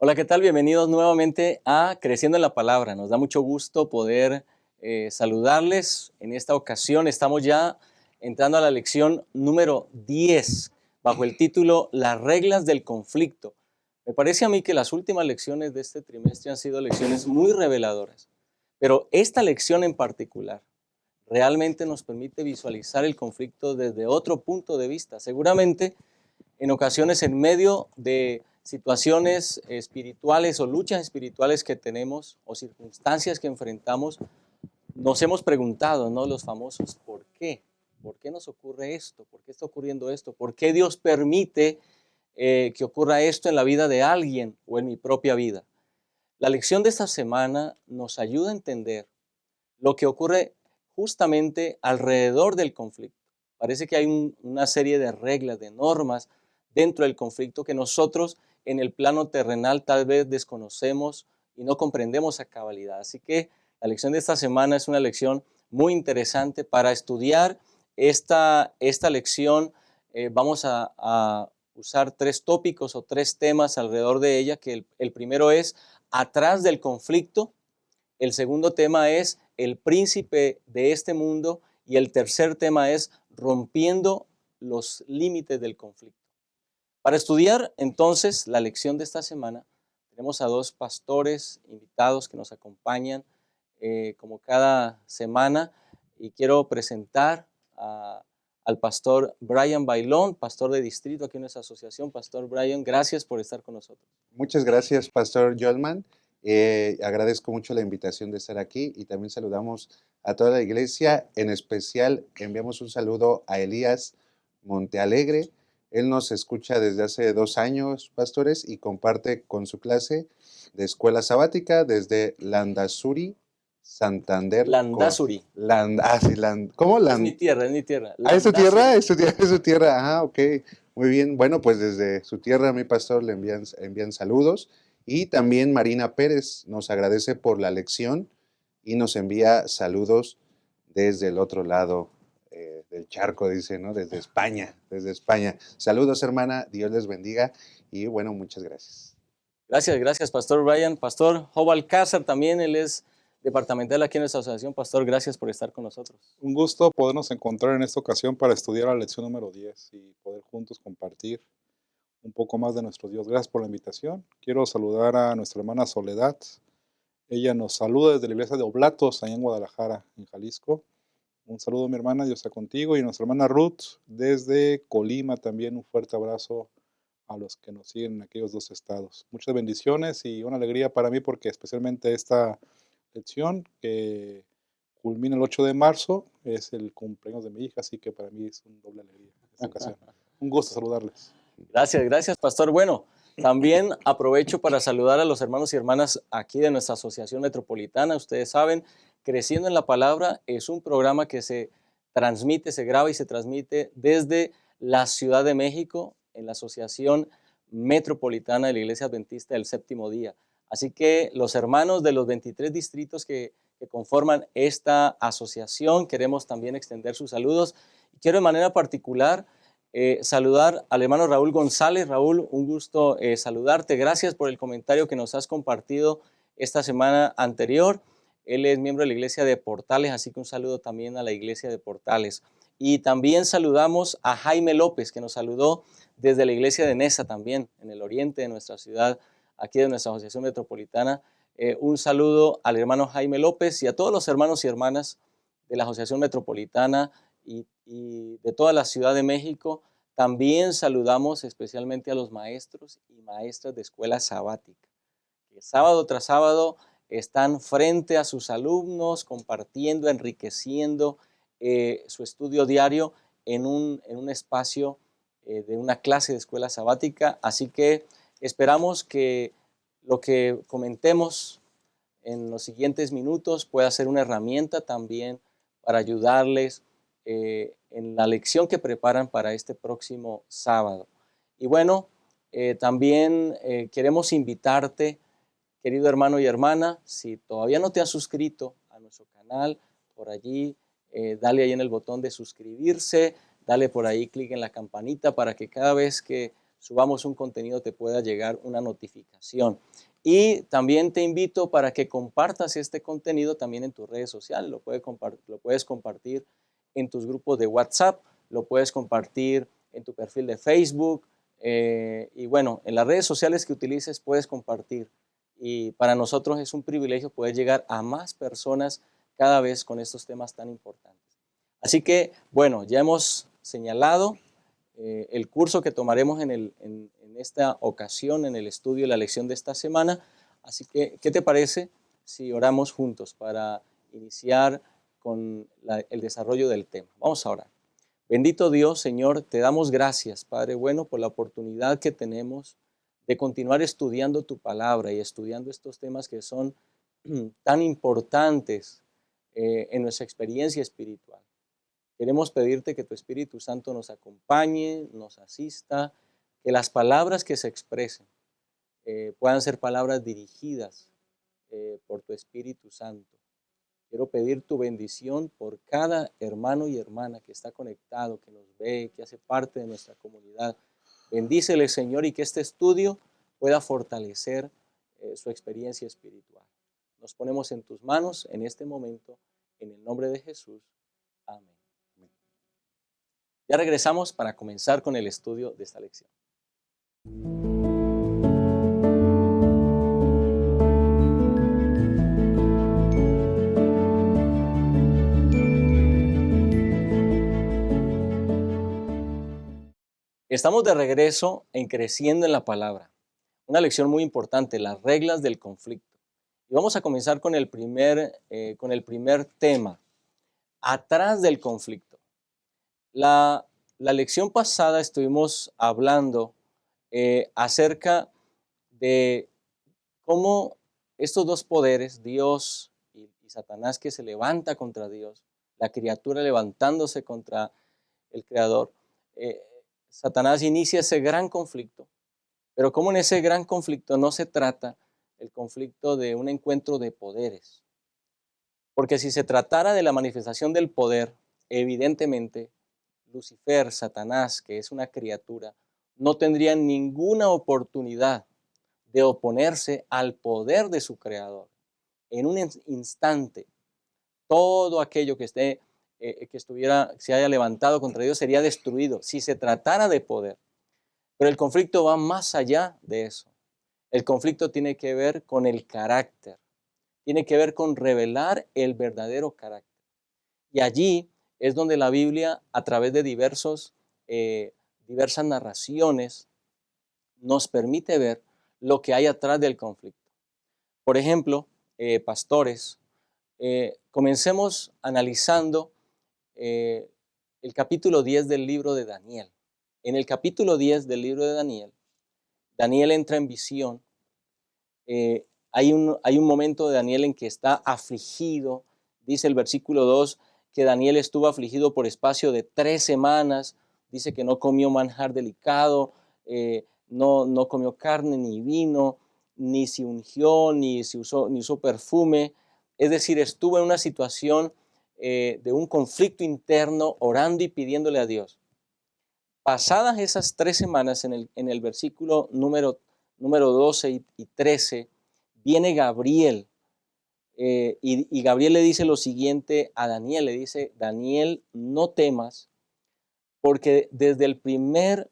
Hola, ¿qué tal? Bienvenidos nuevamente a Creciendo en la Palabra. Nos da mucho gusto poder saludarles. En esta ocasión estamos ya entrando a la lección número 10, bajo el título Las reglas del conflicto. Me parece a mí que las últimas lecciones de este trimestre han sido lecciones muy reveladoras, pero esta lección en particular realmente nos permite visualizar el conflicto desde otro punto de vista. Seguramente en ocasiones en medio de situaciones espirituales o luchas espirituales que tenemos o circunstancias que enfrentamos, nos hemos preguntado, ¿no? Los famosos, ¿por qué? ¿Por qué nos ocurre esto? ¿Por qué está ocurriendo esto? ¿Por qué Dios permite que ocurra esto en la vida de alguien o en mi propia vida? La lección de esta semana nos ayuda a entender lo que ocurre justamente alrededor del conflicto. Parece que hay una serie de reglas, de normas dentro del conflicto que nosotros en el plano terrenal tal vez desconocemos y no comprendemos a cabalidad. Así que la lección de esta semana es una lección muy interesante para estudiar esta lección. Vamos a usar tres tópicos o tres temas alrededor de ella, que el primero es atrás del conflicto. El segundo tema es el príncipe de este mundo y el tercer tema es rompiendo los límites del conflicto. Para estudiar entonces la lección de esta semana, tenemos a dos pastores invitados que nos acompañan como cada semana y quiero presentar al pastor Brian Bailón, pastor de distrito aquí en nuestra asociación. Pastor Brian, gracias por estar con nosotros. Muchas gracias, Pastor Jolman. Agradezco mucho la invitación de estar aquí y también saludamos a toda la iglesia. En especial, enviamos un saludo a Elías Montealegre. Él nos escucha desde hace 2 años, pastores, y comparte con su clase de escuela sabática desde Landazuri, Santander. Landazuri. ¿Cómo? Es mi tierra, es mi tierra. ¿Es su tierra? Landazuri. Es su tierra. Ah, ok. Muy bien. Bueno, pues desde su tierra, mi pastor, le envían saludos. Y también Marina Pérez nos agradece por la lección y nos envía saludos desde el otro lado del charco, dice, ¿no? Desde España, desde España. Saludos, hermana. Dios les bendiga. Y bueno, muchas gracias. Gracias, Pastor Brian. Pastor Job Alcázar también, él es departamental aquí en nuestra asociación. Pastor, gracias por estar con nosotros. Un gusto podernos encontrar en esta ocasión para estudiar la lección número 10 y poder juntos compartir un poco más de nuestro Dios. Gracias por la invitación. Quiero saludar a nuestra hermana Soledad. Ella nos saluda desde la iglesia de Oblatos, allá en Guadalajara, en Jalisco. Un saludo, mi hermana, Dios está contigo. Y nuestra hermana Ruth, desde Colima, también un fuerte abrazo a los que nos siguen en aquellos 2 estados. Muchas bendiciones y una alegría para mí porque especialmente esta lección que culmina el 8 de marzo, es el cumpleaños de mi hija, así que para mí es una doble alegría esta ocasión. Un gusto saludarles. Gracias, Pastor. Bueno, también aprovecho para saludar a los hermanos y hermanas aquí de nuestra asociación metropolitana. Ustedes saben, Creciendo en la Palabra es un programa que se transmite, se graba y se transmite desde la Ciudad de México en la Asociación Metropolitana de la Iglesia Adventista del Séptimo Día. Así que los hermanos de los 23 distritos que conforman esta asociación, queremos también extender sus saludos. Quiero de manera particular saludar al hermano Raúl González. Raúl, un gusto saludarte. Gracias por el comentario que nos has compartido esta semana anterior. Él es miembro de la iglesia de Portales, así que un saludo también a la iglesia de Portales. Y también saludamos a Jaime López, que nos saludó desde la iglesia de Nesa también, en el oriente de nuestra ciudad, aquí de nuestra asociación metropolitana. Un saludo al hermano Jaime López y a todos los hermanos y hermanas de la asociación metropolitana y de toda la Ciudad de México. También saludamos especialmente a los maestros y maestras de escuela sabática, que sábado tras sábado están frente a sus alumnos compartiendo, enriqueciendo su estudio diario en un espacio de una clase de escuela sabática. Así que esperamos que lo que comentemos en los siguientes minutos pueda ser una herramienta también para ayudarles en la lección que preparan para este próximo sábado. Y bueno, también queremos invitarte, querido hermano y hermana, si todavía no te has suscrito a nuestro canal, por allí, dale ahí en el botón de suscribirse, dale por ahí clic en la campanita para que cada vez que subamos un contenido te pueda llegar una notificación. Y también te invito para que compartas este contenido también en tus redes sociales. Lo puedes compartir en tus grupos de WhatsApp, lo puedes compartir en tu perfil de Facebook, y bueno, en las redes sociales que utilices puedes compartir. Y para nosotros es un privilegio poder llegar a más personas cada vez con estos temas tan importantes. Así que, bueno, ya hemos señalado el curso que tomaremos en esta ocasión, en el estudio y la lección de esta semana. Así que, ¿qué te parece si oramos juntos para iniciar con el desarrollo del tema? Vamos a orar. Bendito Dios, Señor, te damos gracias, Padre bueno, por la oportunidad que tenemos de continuar estudiando tu palabra y estudiando estos temas que son tan importantes en nuestra experiencia espiritual. Queremos pedirte que tu Espíritu Santo nos acompañe, nos asista, que las palabras que se expresen puedan ser palabras dirigidas por tu Espíritu Santo. Quiero pedir tu bendición por cada hermano y hermana que está conectado, que nos ve, que hace parte de nuestra comunidad. Bendícele, Señor, y que este estudio pueda fortalecer su experiencia espiritual. Nos ponemos en tus manos en este momento, en el nombre de Jesús. Amén. Ya regresamos para comenzar con el estudio de esta lección. Estamos de regreso en Creciendo en la Palabra. Una lección muy importante, las reglas del conflicto. Y vamos a comenzar con el primer tema, atrás del conflicto. La lección pasada estuvimos hablando acerca de cómo estos dos poderes, Dios y Satanás, que se levanta contra Dios, la criatura levantándose contra el Creador, Satanás inicia ese gran conflicto, pero como en ese gran conflicto no se trata el conflicto de un encuentro de poderes, porque si se tratara de la manifestación del poder, evidentemente Lucifer, Satanás, que es una criatura, no tendría ninguna oportunidad de oponerse al poder de su creador. En un instante, todo aquello que se haya levantado contra Dios sería destruido si se tratara de poder. Pero el conflicto va más allá de eso. El conflicto tiene que ver con el carácter, tiene que ver con revelar el verdadero carácter. Y allí es donde la Biblia, a través de diversas narraciones, nos permite ver lo que hay atrás del conflicto. Por ejemplo, pastores, comencemos analizando el capítulo 10 del libro de Daniel. En el capítulo 10 del libro de Daniel, Daniel entra en visión. Hay un momento de Daniel en que está afligido. Dice el versículo 2 que Daniel estuvo afligido por espacio de 3 semanas. Dice que no comió manjar delicado, no comió carne ni vino, ni se ungió, ni usó perfume. Es decir, estuvo en una situación de un conflicto interno, orando y pidiéndole a Dios. Pasadas esas 3 semanas, en el versículo número 12 y 13, viene Gabriel, y Gabriel le dice lo siguiente a Daniel, le dice: Daniel, no temas, porque desde el primer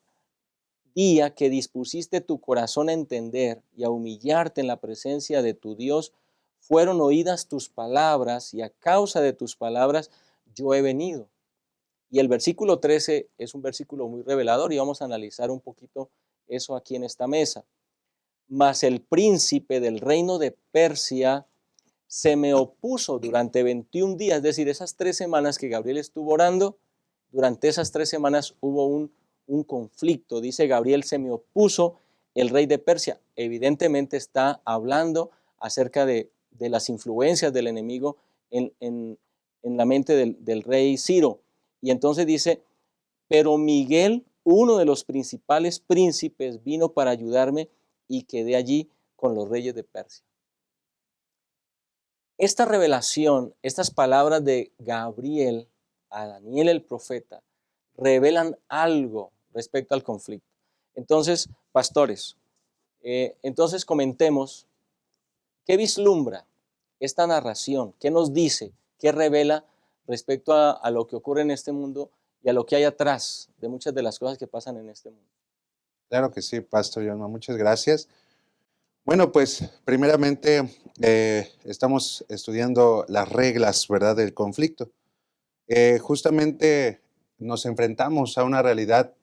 día que dispusiste tu corazón a entender y a humillarte en la presencia de tu Dios, fueron oídas tus palabras, y a causa de tus palabras yo he venido. Y el versículo 13 es un versículo muy revelador y vamos a analizar un poquito eso aquí en esta mesa. Mas el príncipe del reino de Persia se me opuso durante 21 días, es decir, esas 3 semanas que Gabriel estuvo orando, durante esas 3 semanas hubo un conflicto. Dice Gabriel, se me opuso el rey de Persia. Evidentemente está hablando acerca de las influencias del enemigo en la mente del rey Ciro. Y entonces dice: pero Miguel, uno de los principales príncipes, vino para ayudarme y quedé allí con los reyes de Persia. Esta revelación, estas palabras de Gabriel a Daniel el profeta, revelan algo respecto al conflicto. Entonces, pastores, entonces comentemos qué vislumbra esta narración, qué nos dice, qué revela respecto a lo que ocurre en este mundo y a lo que hay atrás de muchas de las cosas que pasan en este mundo. Claro que sí, Pastor Yolma, muchas gracias. Bueno, pues primeramente estamos estudiando las reglas, ¿verdad?, del conflicto. Justamente nos enfrentamos a una realidad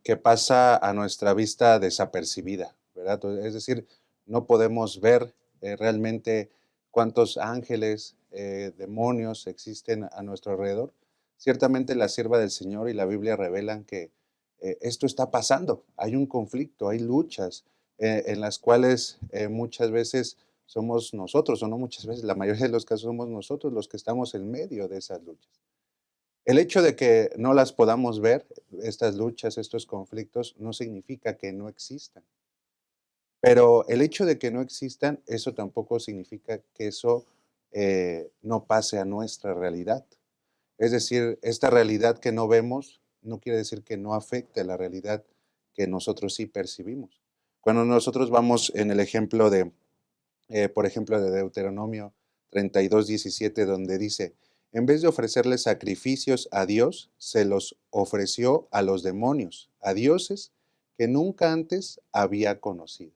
que pasa a nuestra vista desapercibida, ¿verdad? Es decir, no podemos ver realmente cuántos ángeles, demonios existen a nuestro alrededor. Ciertamente la sierva del Señor y la Biblia revelan que esto está pasando. Hay un conflicto, hay luchas en las cuales muchas veces somos nosotros, o no muchas veces, la mayoría de los casos somos nosotros los que estamos en medio de esas luchas. El hecho de que no las podamos ver, estas luchas, estos conflictos, no significa que no existan. Pero el hecho de que no existan, eso tampoco significa que eso no pase a nuestra realidad. Es decir, esta realidad que no vemos no quiere decir que no afecte a la realidad que nosotros sí percibimos. Cuando nosotros vamos en el ejemplo de, por ejemplo, de Deuteronomio 32:17, donde dice, en vez de ofrecerle sacrificios a Dios, se los ofreció a los demonios, a dioses que nunca antes había conocido.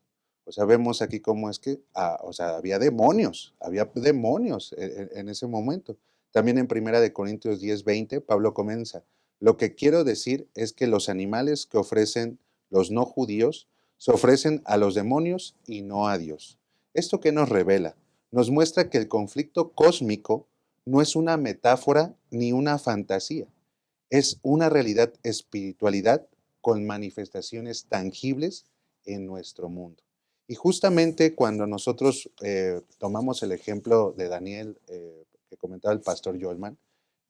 O sea, vemos aquí cómo es que, o sea, había demonios en ese momento. También en 1 Corintios 10:20, Pablo comienza, lo que quiero decir es que los animales que ofrecen los no judíos se ofrecen a los demonios y no a Dios. ¿Esto qué nos revela? Nos muestra que el conflicto cósmico no es una metáfora ni una fantasía, es una realidad espiritualidad con manifestaciones tangibles en nuestro mundo. Y justamente cuando nosotros tomamos el ejemplo de Daniel, que comentaba el pastor Yolman,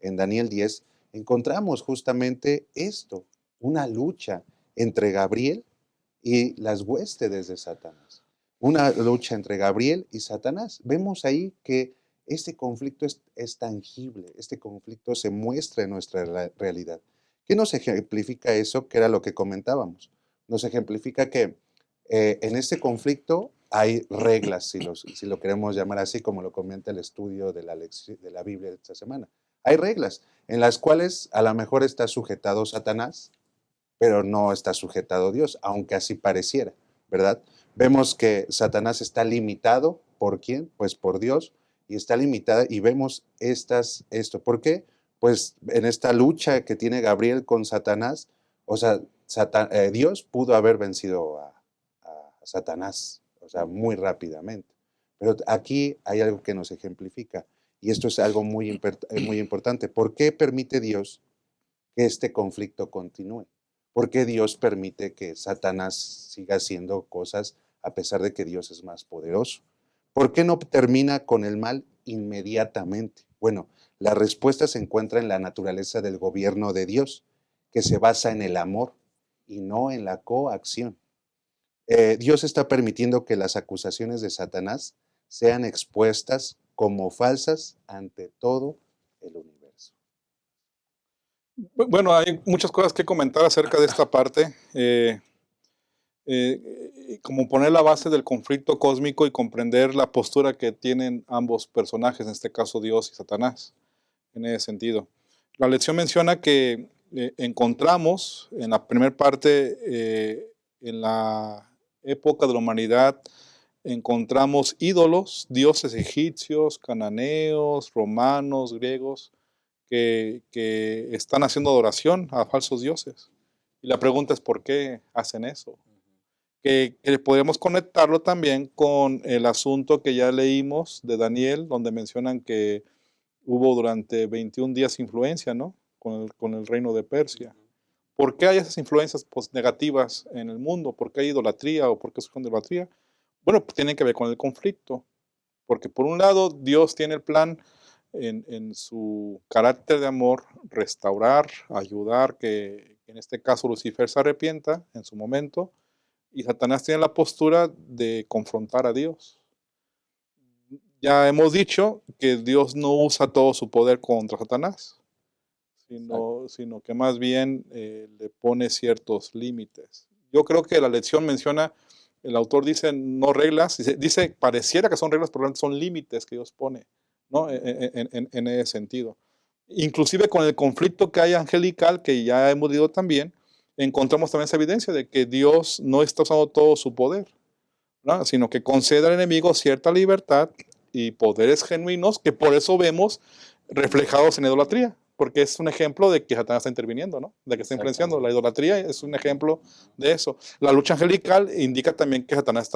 en Daniel 10, encontramos justamente esto, una lucha entre Gabriel y las huestes de Satanás. Una lucha entre Gabriel y Satanás. Vemos ahí que este conflicto es tangible, este conflicto se muestra en nuestra realidad. ¿Qué nos ejemplifica eso? Que era lo que comentábamos. Nos ejemplifica que en este conflicto hay reglas, si lo queremos llamar así, como lo comenta el estudio de la Biblia de esta semana. Hay reglas en las cuales a lo mejor está sujetado Satanás, pero no está sujetado Dios, aunque así pareciera, ¿verdad? Vemos que Satanás está limitado, ¿por quién? Pues por Dios, y está limitada, y vemos esto. ¿Por qué? Pues en esta lucha que tiene Gabriel con Satanás, o sea, Dios pudo haber vencido a Satanás, o sea, muy rápidamente. Pero aquí hay algo que nos ejemplifica, y esto es algo muy importante. ¿Por qué permite Dios que este conflicto continúe? ¿Por qué Dios permite que Satanás siga haciendo cosas a pesar de que Dios es más poderoso? ¿Por qué no termina con el mal inmediatamente? Bueno, la respuesta se encuentra en la naturaleza del gobierno de Dios, que se basa en el amor y no en la coacción. Dios está permitiendo que las acusaciones de Satanás sean expuestas como falsas ante todo el universo. Bueno, hay muchas cosas que comentar acerca de esta parte. Como poner la base del conflicto cósmico y comprender la postura que tienen ambos personajes, en este caso Dios y Satanás, en ese sentido. La lección menciona que encontramos en la primera parte, en la época de la humanidad, encontramos ídolos, dioses egipcios, cananeos, romanos, griegos, que están haciendo adoración a falsos dioses. Y la pregunta es, ¿por qué hacen eso? Que podemos conectarlo también con el asunto que ya leímos de Daniel, donde mencionan que hubo durante 21 días influencia, ¿no? Con el reino de Persia. ¿Por qué hay esas influencias negativas en el mundo? ¿Por qué hay idolatría o por qué surge idolatría? Bueno, pues tienen que ver con el conflicto. Porque por un lado, Dios tiene el plan en su carácter de amor, restaurar, ayudar, que en este caso Lucifer se arrepienta en su momento, y Satanás tiene la postura de confrontar a Dios. Ya hemos dicho que Dios no usa todo su poder contra Satanás, sino que más bien le pone ciertos límites. Yo creo que la lección menciona, el autor dice no reglas, dice pareciera que son reglas, pero realmente son límites que Dios pone, ¿no? En ese sentido. Inclusive con el conflicto que hay angelical, que ya hemos leído también, encontramos también esa evidencia de que Dios no está usando todo su poder, ¿no? Sino que concede al enemigo cierta libertad y poderes genuinos que por eso vemos reflejados en idolatría, porque es un ejemplo de que Satanás está interviniendo, ¿no? De que está influenciando. La idolatría es un ejemplo de eso. La lucha angelical indica también que Satanás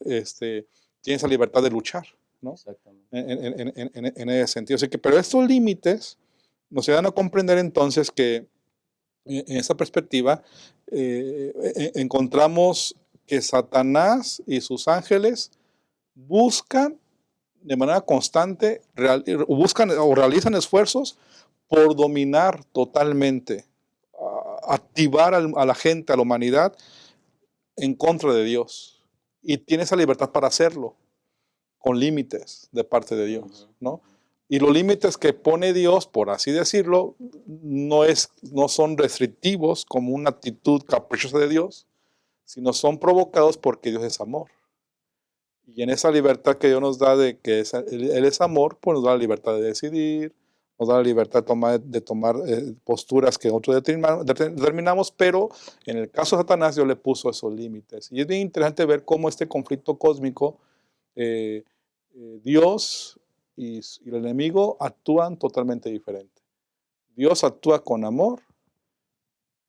tiene esa libertad de luchar, ¿no? Exactamente. En ese sentido. Así que, pero estos límites nos ayudan a comprender entonces que en esa perspectiva encontramos que Satanás y sus ángeles buscan de manera constante, buscan o realizan esfuerzos por dominar totalmente, activar a la gente, a la humanidad, en contra de Dios. Y tiene esa libertad para hacerlo, con límites de parte de Dios, ¿no? Y los límites que pone Dios, por así decirlo, no son restrictivos como una actitud caprichosa de Dios, sino son provocados porque Dios es amor. Y en esa libertad que Dios nos da de que Él es amor, pues nos da la libertad de decidir, nos da la libertad de tomar posturas que nosotros determinamos, pero en el caso de Satanás Dios le puso esos límites. Y es bien interesante ver cómo este conflicto cósmico, Dios y el enemigo actúan totalmente diferente. Dios actúa con amor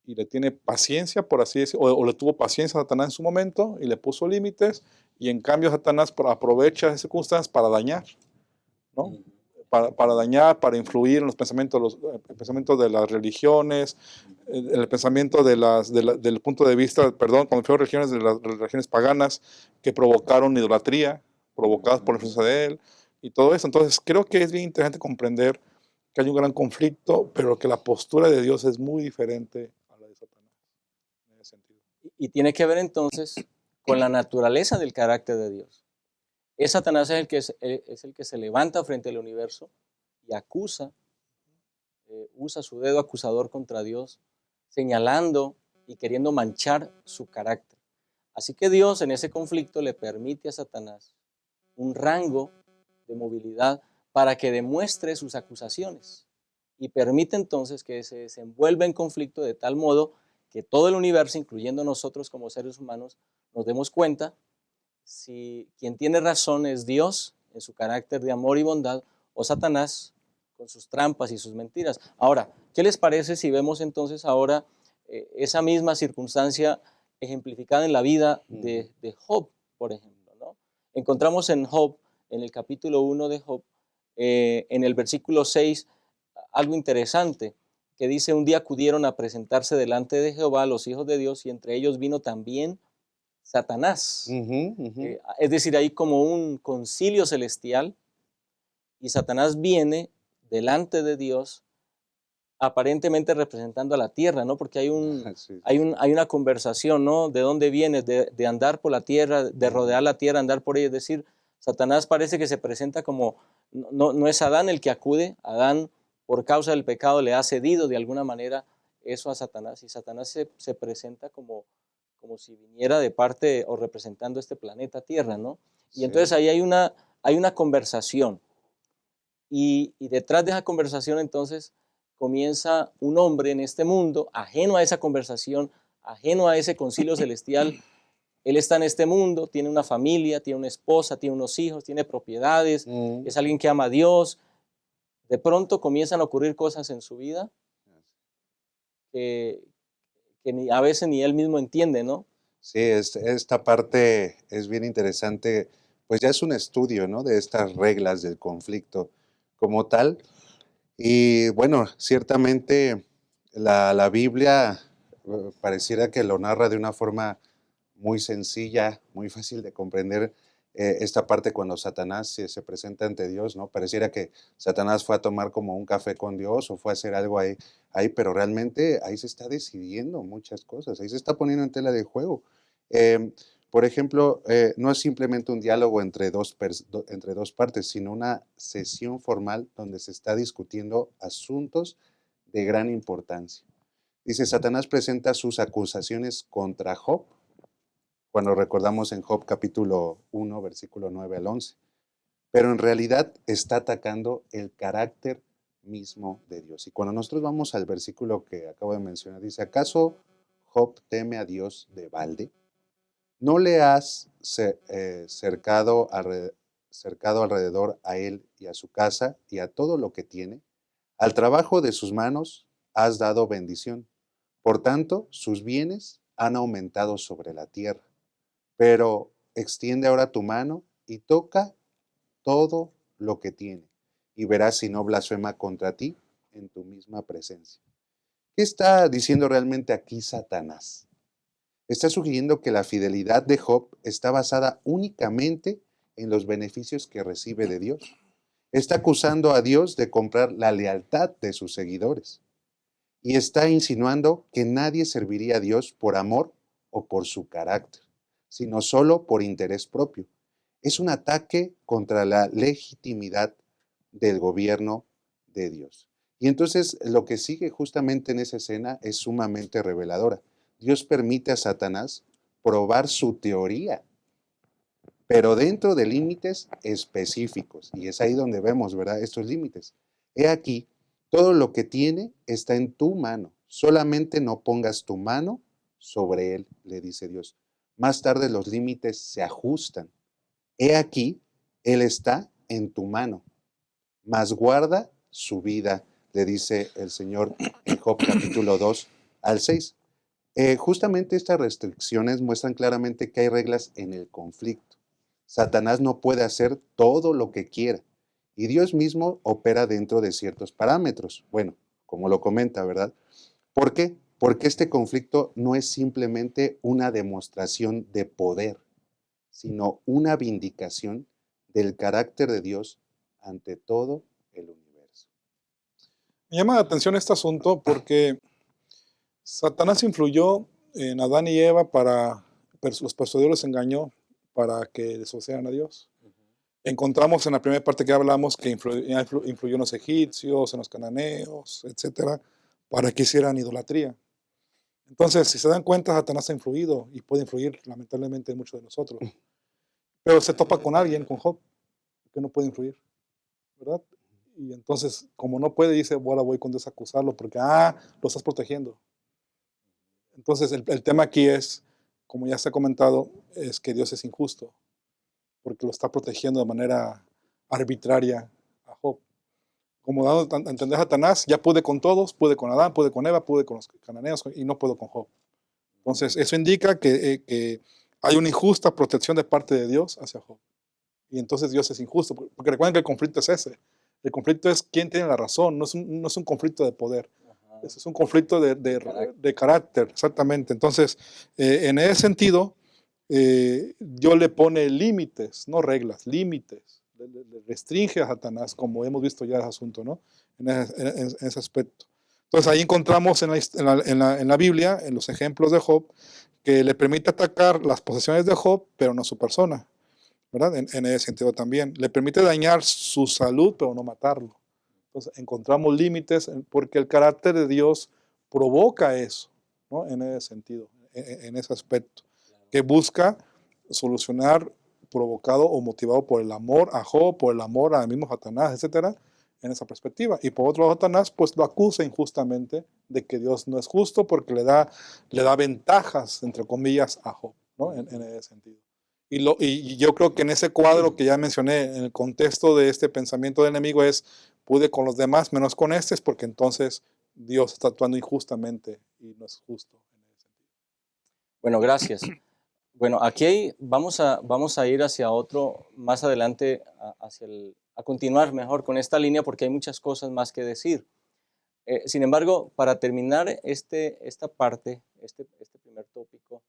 y le tiene paciencia, por así decirlo, o le tuvo paciencia a Satanás en su momento y le puso límites, y en cambio Satanás aprovecha esas circunstancias para dañar, ¿no? Para dañar, para influir en los pensamientos, el pensamiento de las religiones, el pensamiento del punto de vista, perdón, cuando fueron religiones de las religiones paganas que provocaron idolatría, provocadas por la influencia de él, y todo eso. Entonces creo que es bien interesante comprender que hay un gran conflicto, pero que la postura de Dios es muy diferente a la de Satanás, en ese sentido. Y tiene que ver entonces con la naturaleza del carácter de Dios. Satanás es el que se levanta frente al universo y acusa, usa su dedo acusador contra Dios, señalando y queriendo manchar su carácter. Así que Dios en ese conflicto le permite a Satanás un rango de movilidad para que demuestre sus acusaciones y permite entonces que se desenvuelva en conflicto de tal modo que todo el universo, incluyendo nosotros como seres humanos, nos demos cuenta si quien tiene razón es Dios en su carácter de amor y bondad o Satanás con sus trampas y sus mentiras. Ahora, ¿qué les parece si vemos entonces ahora esa misma circunstancia ejemplificada en la vida de Job, por ejemplo, ¿no? Encontramos en Job, en el capítulo 1 de Job, en el versículo 6, algo interesante, que dice: un día acudieron a presentarse delante de Jehová los hijos de Dios, y entre ellos vino también Satanás. Es decir, hay como un concilio celestial, y Satanás viene delante de Dios aparentemente representando a la tierra, ¿no? Porque hay una conversación, ¿no? ¿De dónde vienes? De andar por la tierra, de rodear la tierra, andar por ella. Es decir, Satanás parece que se presenta como, no es Adán el que acude, Adán por causa del pecado le ha cedido de alguna manera eso a Satanás, y Satanás se presenta como si viniera de parte o representando este planeta Tierra, ¿no? Y entonces ahí hay una conversación, y detrás de esa conversación entonces comienza un hombre en este mundo, ajeno a esa conversación, ajeno a ese concilio celestial. Él está en este mundo, tiene una familia, tiene una esposa, tiene unos hijos, tiene propiedades, es alguien que ama a Dios. De pronto comienzan a ocurrir cosas en su vida que a veces ni él mismo entiende, ¿no? Sí, esta parte es bien interesante, pues ya es un estudio, ¿no? De estas reglas del conflicto como tal. Y bueno, ciertamente la Biblia pareciera que lo narra de una forma muy sencilla, muy fácil de comprender, esta parte cuando Satanás se presenta ante Dios, ¿no? Pareciera que Satanás fue a tomar como un café con Dios o fue a hacer algo ahí, pero realmente ahí se está decidiendo muchas cosas, ahí se está poniendo en tela de juego. Em, por ejemplo, no es simplemente un diálogo entre entre dos partes, sino una sesión formal donde se está discutiendo asuntos de gran importancia. Dice, Satanás presenta sus acusaciones contra Job, cuando recordamos en Job capítulo 1, versículo 9 al 11. Pero en realidad está atacando el carácter mismo de Dios. Y cuando nosotros vamos al versículo que acabo de mencionar, dice, ¿acaso Job teme a Dios de balde? ¿No le has cercado alrededor a él y a su casa y a todo lo que tiene? Al trabajo de sus manos has dado bendición. Por tanto, sus bienes han aumentado sobre la tierra. Pero extiende ahora tu mano y toca todo lo que tiene, y verás si no blasfema contra ti en tu misma presencia. ¿Qué está diciendo realmente aquí Satanás? Está sugiriendo que la fidelidad de Job está basada únicamente en los beneficios que recibe de Dios. Está acusando a Dios de comprar la lealtad de sus seguidores. Y está insinuando que nadie serviría a Dios por amor o por su carácter, sino solo por interés propio. Es un ataque contra la legitimidad del gobierno de Dios. Y entonces lo que sigue justamente en esa escena es sumamente reveladora. Dios permite a Satanás probar su teoría, pero dentro de límites específicos. Y es ahí donde vemos, ¿verdad?, estos límites. He aquí, todo lo que tiene está en tu mano. Solamente no pongas tu mano sobre él, le dice Dios. Más tarde los límites se ajustan. He aquí, él está en tu mano, mas guarda su vida, le dice el Señor en Job capítulo 2 al 6. Justamente estas restricciones muestran claramente que hay reglas en el conflicto. Satanás no puede hacer todo lo que quiera y Dios mismo opera dentro de ciertos parámetros. Bueno, como lo comenta, ¿verdad? ¿Por qué? Porque este conflicto no es simplemente una demostración de poder, sino una vindicación del carácter de Dios ante todo el universo. Me llama la atención este asunto porque Satanás influyó en Adán y Eva para, los persuadió, los engañó para que desobedecieran a Dios. Encontramos en la primera parte que hablamos que influyó en los egipcios, en los cananeos, etcétera, para que hicieran idolatría. Entonces, si se dan cuenta, Satanás ha influido y puede influir lamentablemente en muchos de nosotros. Pero se topa con alguien, con Job, que no puede influir, ¿verdad? Y entonces, como no puede, dice, ahora voy con Dios a acusarlo porque, lo estás protegiendo. Entonces, el tema aquí es, como ya se ha comentado, es que Dios es injusto, porque lo está protegiendo de manera arbitraria a Job. Como dando a entender a Satanás, ya pude con todos, pude con Adán, pude con Eva, pude con los cananeos y no puedo con Job. Entonces, eso indica que hay una injusta protección de parte de Dios hacia Job. Y entonces Dios es injusto, porque recuerden que el conflicto es ese. El conflicto es quién tiene la razón, no es un conflicto de poder. Ese es un conflicto de carácter, exactamente. Entonces, en ese sentido, Dios le pone límites, no reglas, límites. Le restringe a Satanás, como hemos visto ya el asunto, ¿no? En ese aspecto. Entonces, ahí encontramos en la Biblia, en los ejemplos de Job, que le permite atacar las posesiones de Job, pero no su persona, ¿verdad? En ese sentido también. Le permite dañar su salud, pero no matarlo. Entonces, encontramos límites porque el carácter de Dios provoca eso, ¿no? En ese sentido, en ese aspecto, que busca solucionar provocado o motivado por el amor a Job, por el amor al mismo Satanás, etcétera, en esa perspectiva. Y por otro lado, Satanás pues lo acusa injustamente de que Dios no es justo porque le da ventajas, entre comillas, a Job, ¿no? En ese sentido. Y yo creo que en ese cuadro que ya mencioné, en el contexto de este pensamiento del enemigo es, pude con los demás menos con estos, porque entonces Dios está actuando injustamente y no es justo en ese sentido. Bueno, gracias. Bueno, aquí vamos a ir hacia otro, más adelante, a continuar mejor con esta línea porque hay muchas cosas más que decir. Sin embargo, para terminar esta parte, este primer tópico,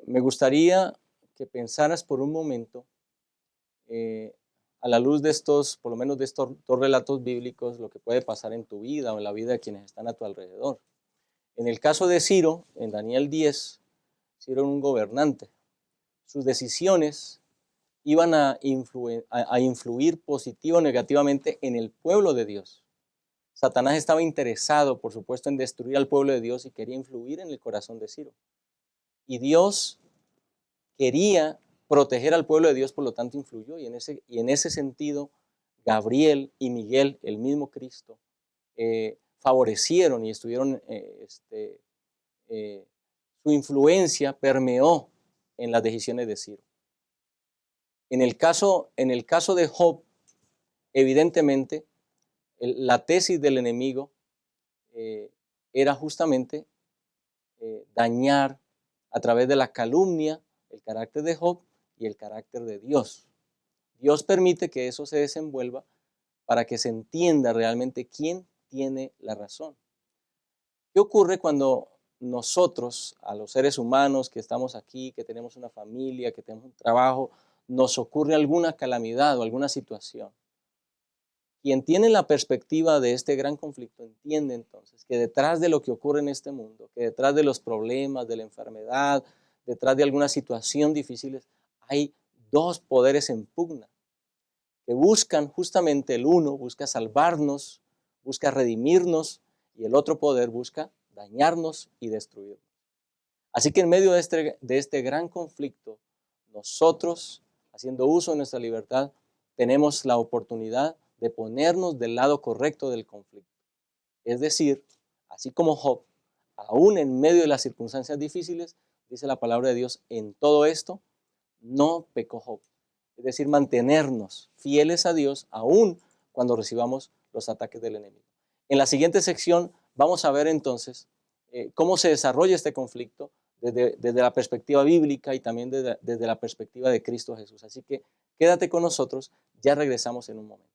me gustaría que pensaras por un momento, a la luz de estos, por lo menos de estos dos relatos bíblicos, lo que puede pasar en tu vida o en la vida de quienes están a tu alrededor. En el caso de Ciro, en Daniel 10, Ciro era un gobernante. Sus decisiones iban a influir positivo o negativamente en el pueblo de Dios. Satanás estaba interesado, por supuesto, en destruir al pueblo de Dios y quería influir en el corazón de Ciro. Y Dios quería proteger al pueblo de Dios, por lo tanto influyó. Y en ese sentido, Gabriel y Miguel, el mismo Cristo, favorecieron y estuvieron, su influencia permeó en las decisiones de Ciro. En el caso de Job, evidentemente, la tesis del enemigo era justamente dañar a través de la calumnia el carácter de Job y el carácter de Dios. Dios permite que eso se desenvuelva para que se entienda realmente quién tiene la razón. ¿Qué ocurre cuando nosotros, a los seres humanos que estamos aquí, que tenemos una familia, que tenemos un trabajo, nos ocurre alguna calamidad o alguna situación? Quien tiene la perspectiva de este gran conflicto entiende entonces que detrás de lo que ocurre en este mundo, que detrás de los problemas, de la enfermedad, detrás de alguna situación difícil, hay dos poderes en pugna que buscan justamente, el uno busca salvarnos, busca redimirnos, y el otro poder busca dañarnos y destruirnos. Así que en medio de este gran conflicto, nosotros, haciendo uso de nuestra libertad, tenemos la oportunidad de ponernos del lado correcto del conflicto. Es decir, así como Job, aún en medio de las circunstancias difíciles, dice la palabra de Dios, en todo esto no pecó Job. Es decir, mantenernos fieles a Dios aún cuando recibamos los ataques del enemigo. En la siguiente sección vamos a ver entonces cómo se desarrolla este conflicto desde la perspectiva bíblica y también desde la perspectiva de Cristo Jesús. Así que quédate con nosotros, ya regresamos en un momento.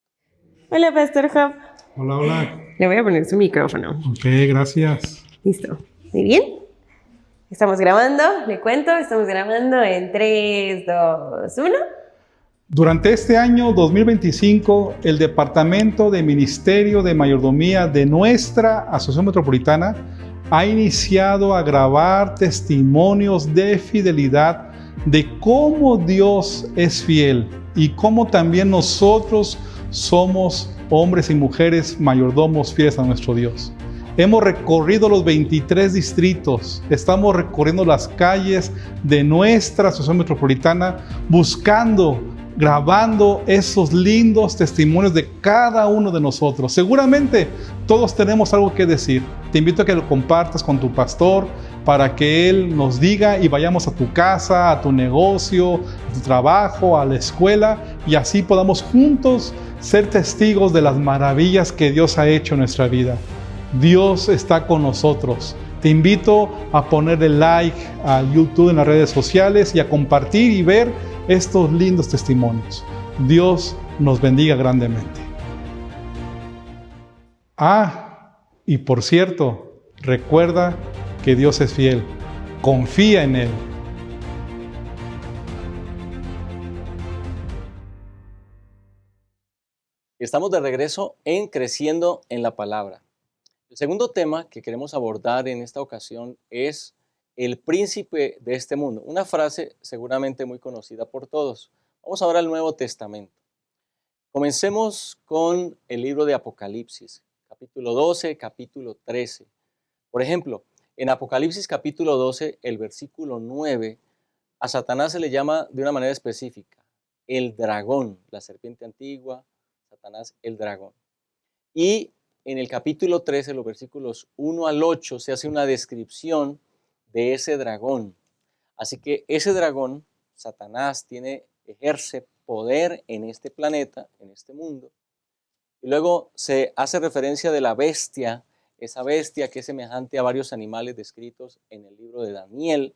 Hola, Pastor Job. Hola, hola. Le voy a poner su micrófono. Ok, gracias. Listo. Muy bien. Estamos grabando, le cuento, estamos grabando en 3, 2, 1. Durante este año 2025, el Departamento de Ministerio de Mayordomía de nuestra Asociación Metropolitana ha iniciado a grabar testimonios de fidelidad de cómo Dios es fiel y cómo también nosotros somos hombres y mujeres mayordomos fieles a nuestro Dios. Hemos recorrido los 23 distritos, estamos recorriendo las calles de nuestra Asociación Metropolitana buscando, grabando esos lindos testimonios de cada uno de nosotros. Seguramente todos tenemos algo que decir. Te invito a que lo compartas con tu pastor para que él nos diga y vayamos a tu casa, a tu negocio, a tu trabajo, a la escuela y así podamos juntos ser testigos de las maravillas que Dios ha hecho en nuestra vida. Dios está con nosotros. Te invito a ponerle like a YouTube en las redes sociales y a compartir y ver estos lindos testimonios. Dios nos bendiga grandemente. Y por cierto, recuerda que Dios es fiel. Confía en Él. Estamos de regreso en Creciendo en la Palabra. El segundo tema que queremos abordar en esta ocasión es el príncipe de este mundo. Una frase seguramente muy conocida por todos. Vamos ahora al Nuevo Testamento. Comencemos con el libro de Apocalipsis, capítulo 12, capítulo 13. Por ejemplo, en Apocalipsis capítulo 12, el versículo 9, a Satanás se le llama de una manera específica el dragón, la serpiente antigua, Satanás el dragón. Y en el capítulo 13, los versículos 1 al 8, se hace una descripción de ese dragón. Así que ese dragón, Satanás, ejerce poder en este planeta, en este mundo. Y luego se hace referencia de la bestia, esa bestia que es semejante a varios animales descritos en el libro de Daniel.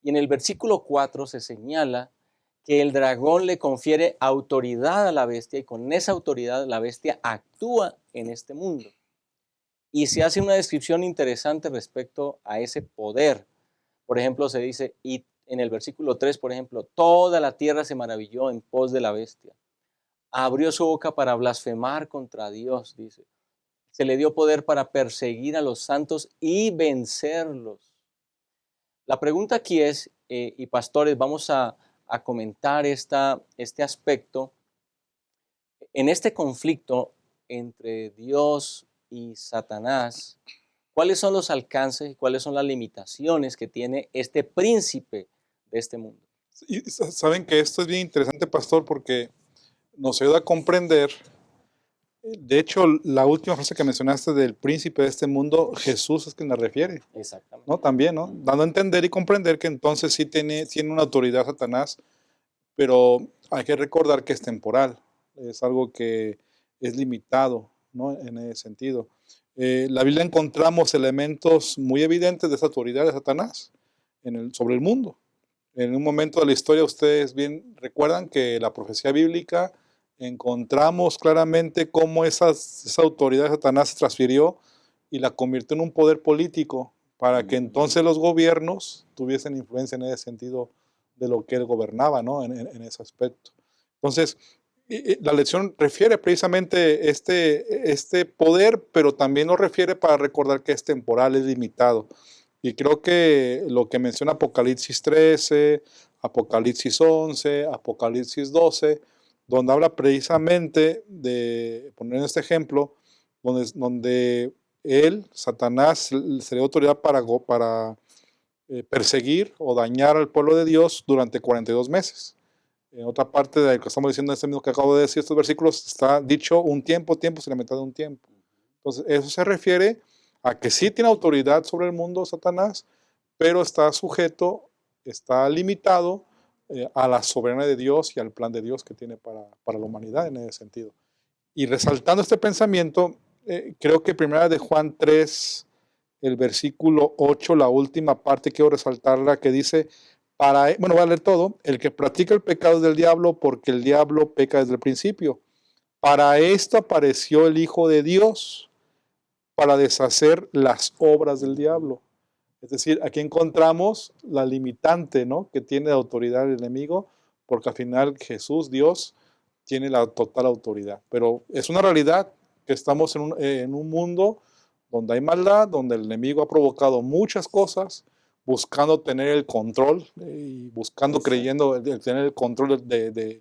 Y en el versículo 4 se señala que el dragón le confiere autoridad a la bestia y con esa autoridad la bestia actúa en este mundo. Y se hace una descripción interesante respecto a ese poder. Por ejemplo, se dice, y en el versículo 3, por ejemplo, toda la tierra se maravilló en pos de la bestia. Abrió su boca para blasfemar contra Dios, dice. Se le dio poder para perseguir a los santos y vencerlos. La pregunta aquí es, y pastores, vamos a comentar este aspecto. En este conflicto entre Dios y Satanás, ¿cuáles son los alcances y cuáles son las limitaciones que tiene este príncipe de este mundo? Y saben que esto es bien interesante, pastor, porque nos ayuda a comprender. De hecho, la última frase que mencionaste del príncipe de este mundo, Jesús es quien la refiere, Exactamente. ¿no? También, ¿no? Dando a entender y comprender que entonces sí tiene una autoridad Satanás, pero hay que recordar que es temporal, es algo que es limitado, ¿no? En ese sentido. La Biblia encontramos elementos muy evidentes de esa autoridad de Satanás sobre el mundo. En un momento de la historia, ustedes bien recuerdan que la profecía bíblica encontramos claramente cómo esa autoridad de Satanás se transfirió y la convirtió en un poder político para que entonces los gobiernos tuviesen influencia en ese sentido de lo que él gobernaba, ¿no? En ese aspecto. Entonces, la lección refiere precisamente este poder, pero también nos refiere para recordar que es temporal, es limitado. Y creo que lo que menciona Apocalipsis 13, Apocalipsis 11, Apocalipsis 12, donde habla precisamente de, poner este ejemplo, donde él, Satanás, se le dio autoridad para perseguir o dañar al pueblo de Dios durante 42 meses. En otra parte de lo que estamos diciendo, este mismo que acabo de decir, estos versículos, está dicho un tiempo, sin la mitad de un tiempo. Entonces, eso se refiere a que sí tiene autoridad sobre el mundo Satanás, pero está sujeto, está limitado a la soberanía de Dios y al plan de Dios que tiene para la humanidad en ese sentido. Y resaltando este pensamiento, creo que primera de Juan 3, el versículo 8, la última parte, quiero resaltarla, que dice, voy a leer todo, el que practica el pecado es del diablo, porque el diablo peca desde el principio. Para esto apareció el Hijo de Dios, para deshacer las obras del diablo. Es decir, aquí encontramos la limitante, ¿no?, que tiene de autoridad el enemigo, porque al final Jesús, Dios, tiene la total autoridad. Pero es una realidad que estamos en un mundo donde hay maldad, donde el enemigo ha provocado muchas cosas, buscando tener el control y buscando, creyendo tener el control de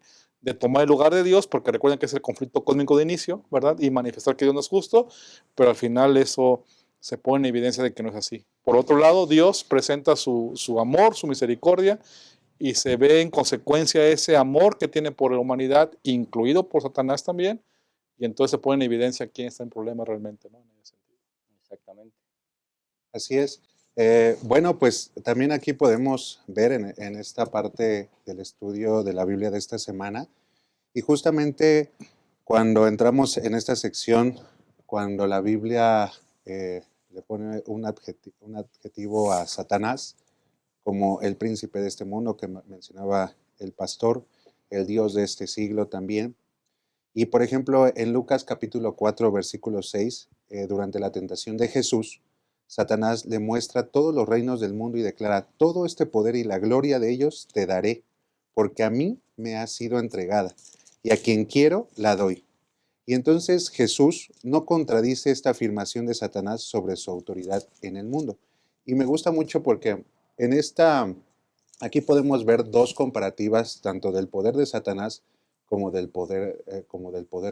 tomar el lugar de Dios, porque recuerden que es el conflicto cósmico de inicio, ¿verdad? Y manifestar que Dios no es justo, pero al final eso se pone en evidencia de que no es así. Por otro lado, Dios presenta su amor, su misericordia, y se ve en consecuencia ese amor que tiene por la humanidad, incluido por Satanás también, y entonces se pone en evidencia quién está en problema realmente, ¿no? En ese sentido. Exactamente. Así es. Bueno, pues también aquí podemos ver en esta parte del estudio de la Biblia de esta semana, y justamente cuando entramos en esta sección, cuando la Biblia le pone un adjetivo a Satanás, como el príncipe de este mundo que mencionaba el pastor, el Dios de este siglo también. Y por ejemplo, en Lucas capítulo 4, versículo 6, durante la tentación de Jesús, Satanás le muestra todos los reinos del mundo y declara, todo este poder y la gloria de ellos te daré, porque a mí me ha sido entregada, y a quien quiero la doy. Y entonces Jesús no contradice esta afirmación de Satanás sobre su autoridad en el mundo. Y me gusta mucho porque aquí podemos ver dos comparativas, tanto del poder de Satanás como del poder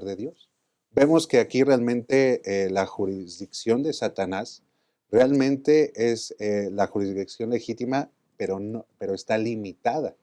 de Dios. Vemos que aquí realmente la jurisdicción de Satanás realmente es la jurisdicción legítima, pero está limitada.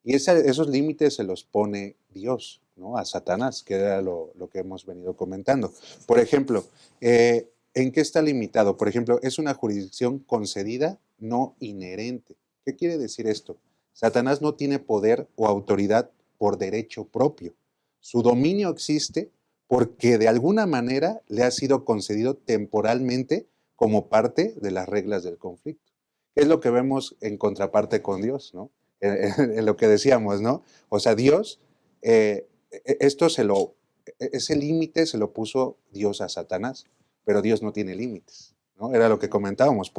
Y esos límites se los pone Dios, ¿no?, a Satanás, que era lo que hemos venido comentando. Por ejemplo, ¿en qué está limitado? Por ejemplo, es una jurisdicción concedida, no inherente. ¿Qué quiere decir esto? Satanás no tiene poder o autoridad por derecho propio. Su dominio existe porque de alguna manera le ha sido concedido temporalmente como parte de las reglas del conflicto. Es lo que vemos en contraparte con Dios, ¿no? En lo que decíamos, ¿no? O sea, Dios, ese límite se lo puso Dios a Satanás, pero Dios no tiene límites, ¿no? Era lo que comentábamos,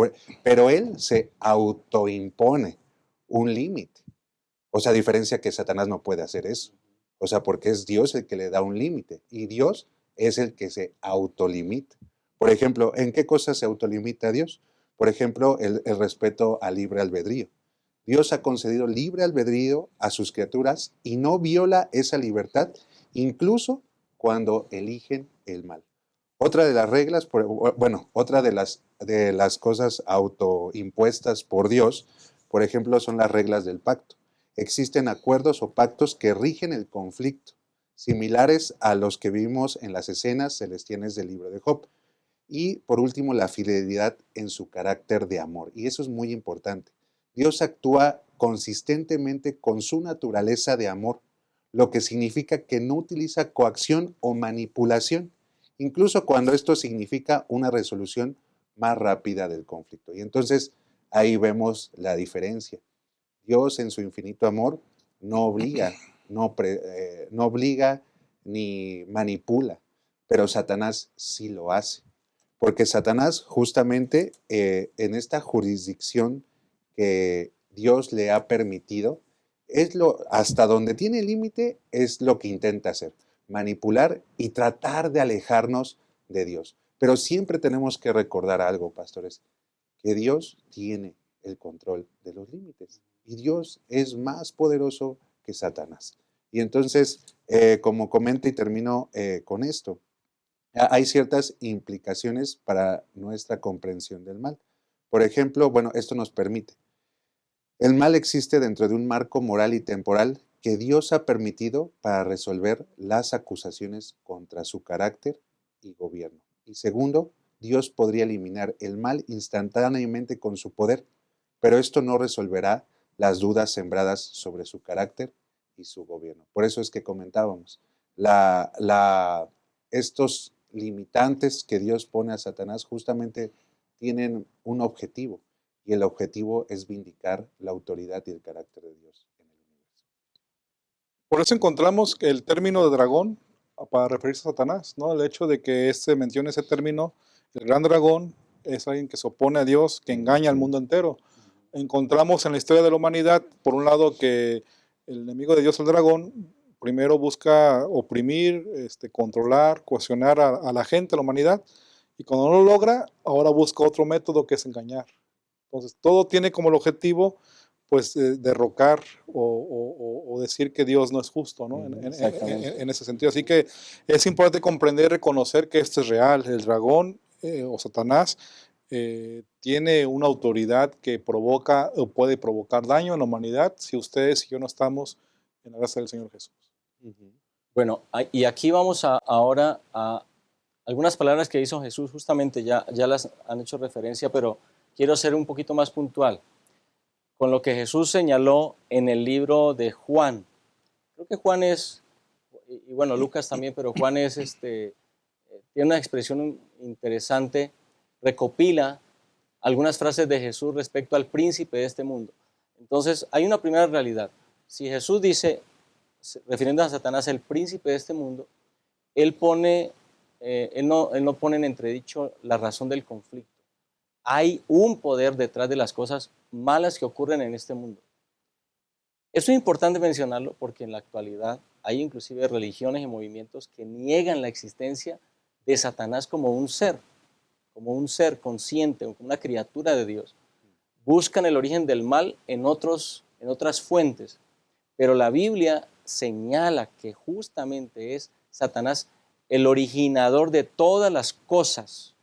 pero Él se autoimpone un límite. O sea, a diferencia que Satanás no puede hacer eso. O sea, porque es Dios el que le da un límite y Dios es el que se autolimita. Por ejemplo, ¿en qué cosas se autolimita Dios? Por ejemplo, el respeto al libre albedrío. Dios ha concedido libre albedrío a sus criaturas y no viola esa libertad, incluso cuando eligen el mal. Otra de las reglas, otra de las cosas autoimpuestas por Dios, por ejemplo, son las reglas del pacto. Existen acuerdos o pactos que rigen el conflicto, similares a los que vimos en las escenas celestiales del libro de Job. Y por último, la fidelidad en su carácter de amor. Y eso es muy importante. Dios actúa consistentemente con su naturaleza de amor, lo que significa que no utiliza coacción o manipulación, incluso cuando esto significa una resolución más rápida del conflicto. Y entonces ahí vemos la diferencia. Dios en su infinito amor no obliga, no obliga ni manipula, pero Satanás sí lo hace. Porque Satanás justamente en esta jurisdicción que Dios le ha permitido, hasta donde tiene límite es lo que intenta hacer, manipular y tratar de alejarnos de Dios. Pero siempre tenemos que recordar algo, pastores, que Dios tiene el control de los límites y Dios es más poderoso que Satanás. Y entonces, como comento y termino con esto, hay ciertas implicaciones para nuestra comprensión del mal. Por ejemplo, esto nos permite. El mal existe dentro de un marco moral y temporal que Dios ha permitido para resolver las acusaciones contra su carácter y gobierno. Y segundo, Dios podría eliminar el mal instantáneamente con su poder, pero esto no resolverá las dudas sembradas sobre su carácter y su gobierno. Por eso es que comentábamos, estos limitantes que Dios pone a Satanás justamente tienen un objetivo, y el objetivo es vindicar la autoridad y el carácter de Dios en el universo. Por eso encontramos que el término de dragón para referirse a Satanás, ¿no? El hecho de que mencione ese término, el gran dragón, es alguien que se opone a Dios, que engaña al mundo entero. Encontramos en la historia de la humanidad, por un lado, que el enemigo de Dios, el dragón, primero busca oprimir, controlar, coaccionar a la gente, a la humanidad, y cuando no lo logra, ahora busca otro método que es engañar. Entonces, todo tiene como el objetivo, pues, derrocar o decir que Dios no es justo, ¿no? En ese sentido. Así que es importante comprender, reconocer que esto es real. El dragón o Satanás tiene una autoridad que provoca o puede provocar daño en la humanidad si ustedes y yo no estamos en la gracia del Señor Jesús. Bueno, y aquí vamos ahora a algunas palabras que hizo Jesús, justamente ya las han hecho referencia, pero quiero ser un poquito más puntual con lo que Jesús señaló en el libro de Juan. Creo que Juan es, y bueno, Lucas también, pero Juan tiene una expresión interesante, recopila algunas frases de Jesús respecto al príncipe de este mundo. Entonces, hay una primera realidad. Si Jesús dice, refiriendo a Satanás, el príncipe de este mundo, él no pone en entredicho la razón del conflicto. Hay un poder detrás de las cosas malas que ocurren en este mundo. Esto es importante mencionarlo porque en la actualidad hay inclusive religiones y movimientos que niegan la existencia de Satanás como un ser consciente, como una criatura de Dios. Buscan el origen del mal en otras fuentes, pero la Biblia señala que justamente es Satanás el originador de todas las cosas.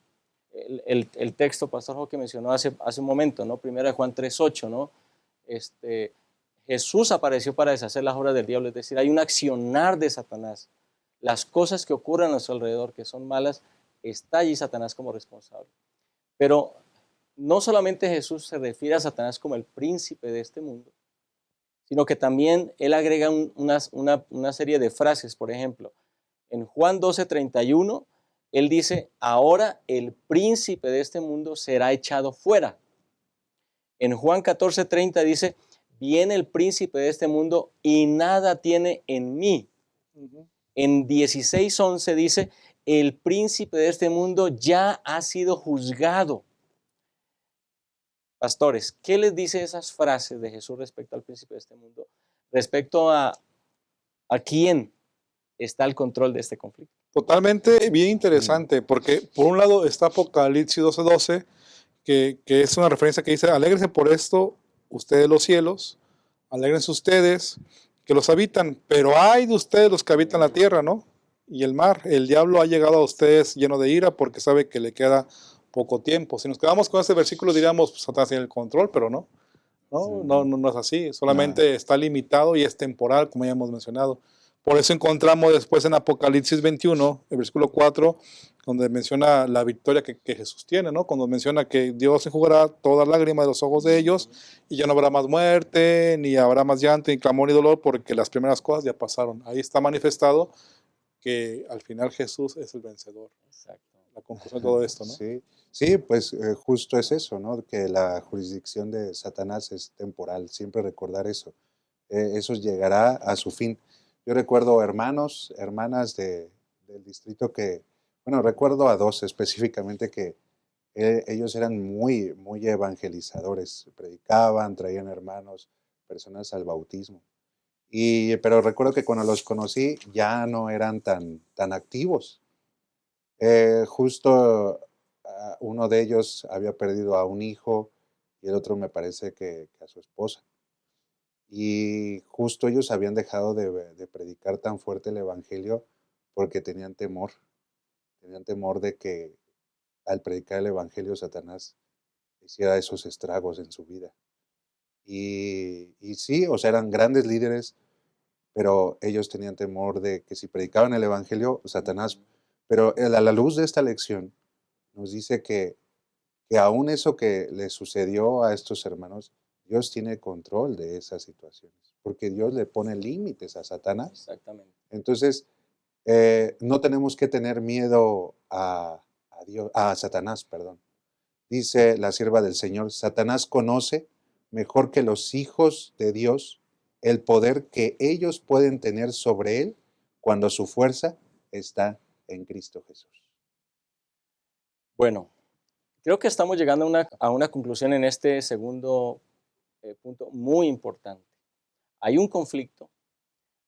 El texto, Pastor Jo, que mencionó hace un momento, ¿no? 1 Juan 3:8, ¿no? Jesús apareció para deshacer las obras del diablo, es decir, hay un accionar de Satanás. Las cosas que ocurren a nuestro alrededor, que son malas, está allí Satanás como responsable. Pero no solamente Jesús se refiere a Satanás como el príncipe de este mundo, sino que también él agrega una serie de frases. Por ejemplo, en Juan 12:31, él dice, ahora el príncipe de este mundo será echado fuera. En Juan 14:30 dice, viene el príncipe de este mundo y nada tiene en mí. En 16:11 dice, el príncipe de este mundo ya ha sido juzgado. Pastores, ¿qué les dice esas frases de Jesús respecto al príncipe de este mundo? Respecto a quién está el control de este conflicto. Totalmente bien interesante, porque por un lado está Apocalipsis 12:12, que es una referencia que dice, alégrense por esto ustedes los cielos, alégrense ustedes que los habitan, pero hay de ustedes los que habitan la tierra, ¿no? y el mar. El diablo ha llegado a ustedes lleno de ira porque sabe que le queda poco tiempo. Si nos quedamos con este versículo diríamos, pues Satanás tiene el control, pero no. No es así. Solamente está limitado y es temporal, como ya hemos mencionado. Por eso encontramos después en Apocalipsis 21, el versículo 4, donde menciona la victoria que Jesús tiene, ¿no? Cuando menciona que Dios enjugará toda lágrima de los ojos de ellos y ya no habrá más muerte, ni habrá más llanto, ni clamor, ni dolor, porque las primeras cosas ya pasaron. Ahí está manifestado que al final Jesús es el vencedor. Exacto. La conclusión de todo esto, ¿no? Sí, pues justo es eso, ¿no? Que la jurisdicción de Satanás es temporal, siempre recordar eso. Eso llegará a su fin. Yo recuerdo hermanos, hermanas del distrito recuerdo a 2 específicamente que ellos eran muy, muy evangelizadores, predicaban, traían hermanos, personas al bautismo. Pero recuerdo que cuando los conocí ya no eran tan activos. Justo uno de ellos había perdido a un hijo y el otro me parece que a su esposa. Y justo ellos habían dejado de predicar tan fuerte el evangelio porque tenían temor de que al predicar el evangelio Satanás hiciera esos estragos en su vida. Y sí, o sea, eran grandes líderes, pero ellos tenían temor de que si predicaban el evangelio, Satanás. Pero a la luz de esta lección nos dice que aún eso que le sucedió a estos hermanos, Dios tiene control de esas situaciones, porque Dios le pone límites a Satanás. Exactamente. Entonces, no tenemos que tener miedo a Satanás, perdón. Dice la sierva del Señor, Satanás conoce mejor que los hijos de Dios el poder que ellos pueden tener sobre él cuando su fuerza está en Cristo Jesús. Bueno, creo que estamos llegando a una conclusión en este segundo punto muy importante. Hay un conflicto,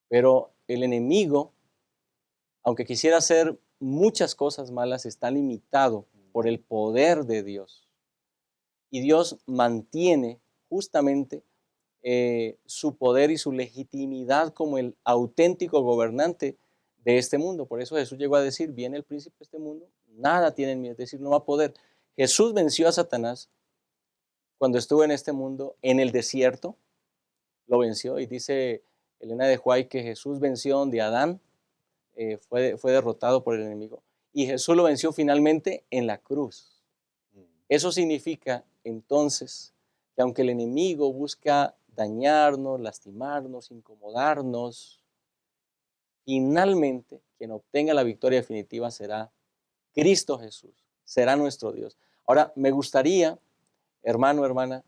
pero el enemigo, aunque quisiera hacer muchas cosas malas, está limitado por el poder de Dios. Y Dios mantiene justamente su poder y su legitimidad como el auténtico gobernante de este mundo. Por eso Jesús llegó a decir, viene el príncipe de este mundo, nada tiene miedo, es decir, no va a poder. Jesús venció a Satanás cuando estuvo en este mundo, en el desierto, lo venció. Y dice Elena de White que Jesús venció donde Adán fue derrotado por el enemigo. Y Jesús lo venció finalmente en la cruz. Eso significa entonces que aunque el enemigo busca dañarnos, lastimarnos, incomodarnos, finalmente quien obtenga la victoria definitiva será Cristo Jesús, será nuestro Dios. Ahora, me gustaría, hermano, hermana,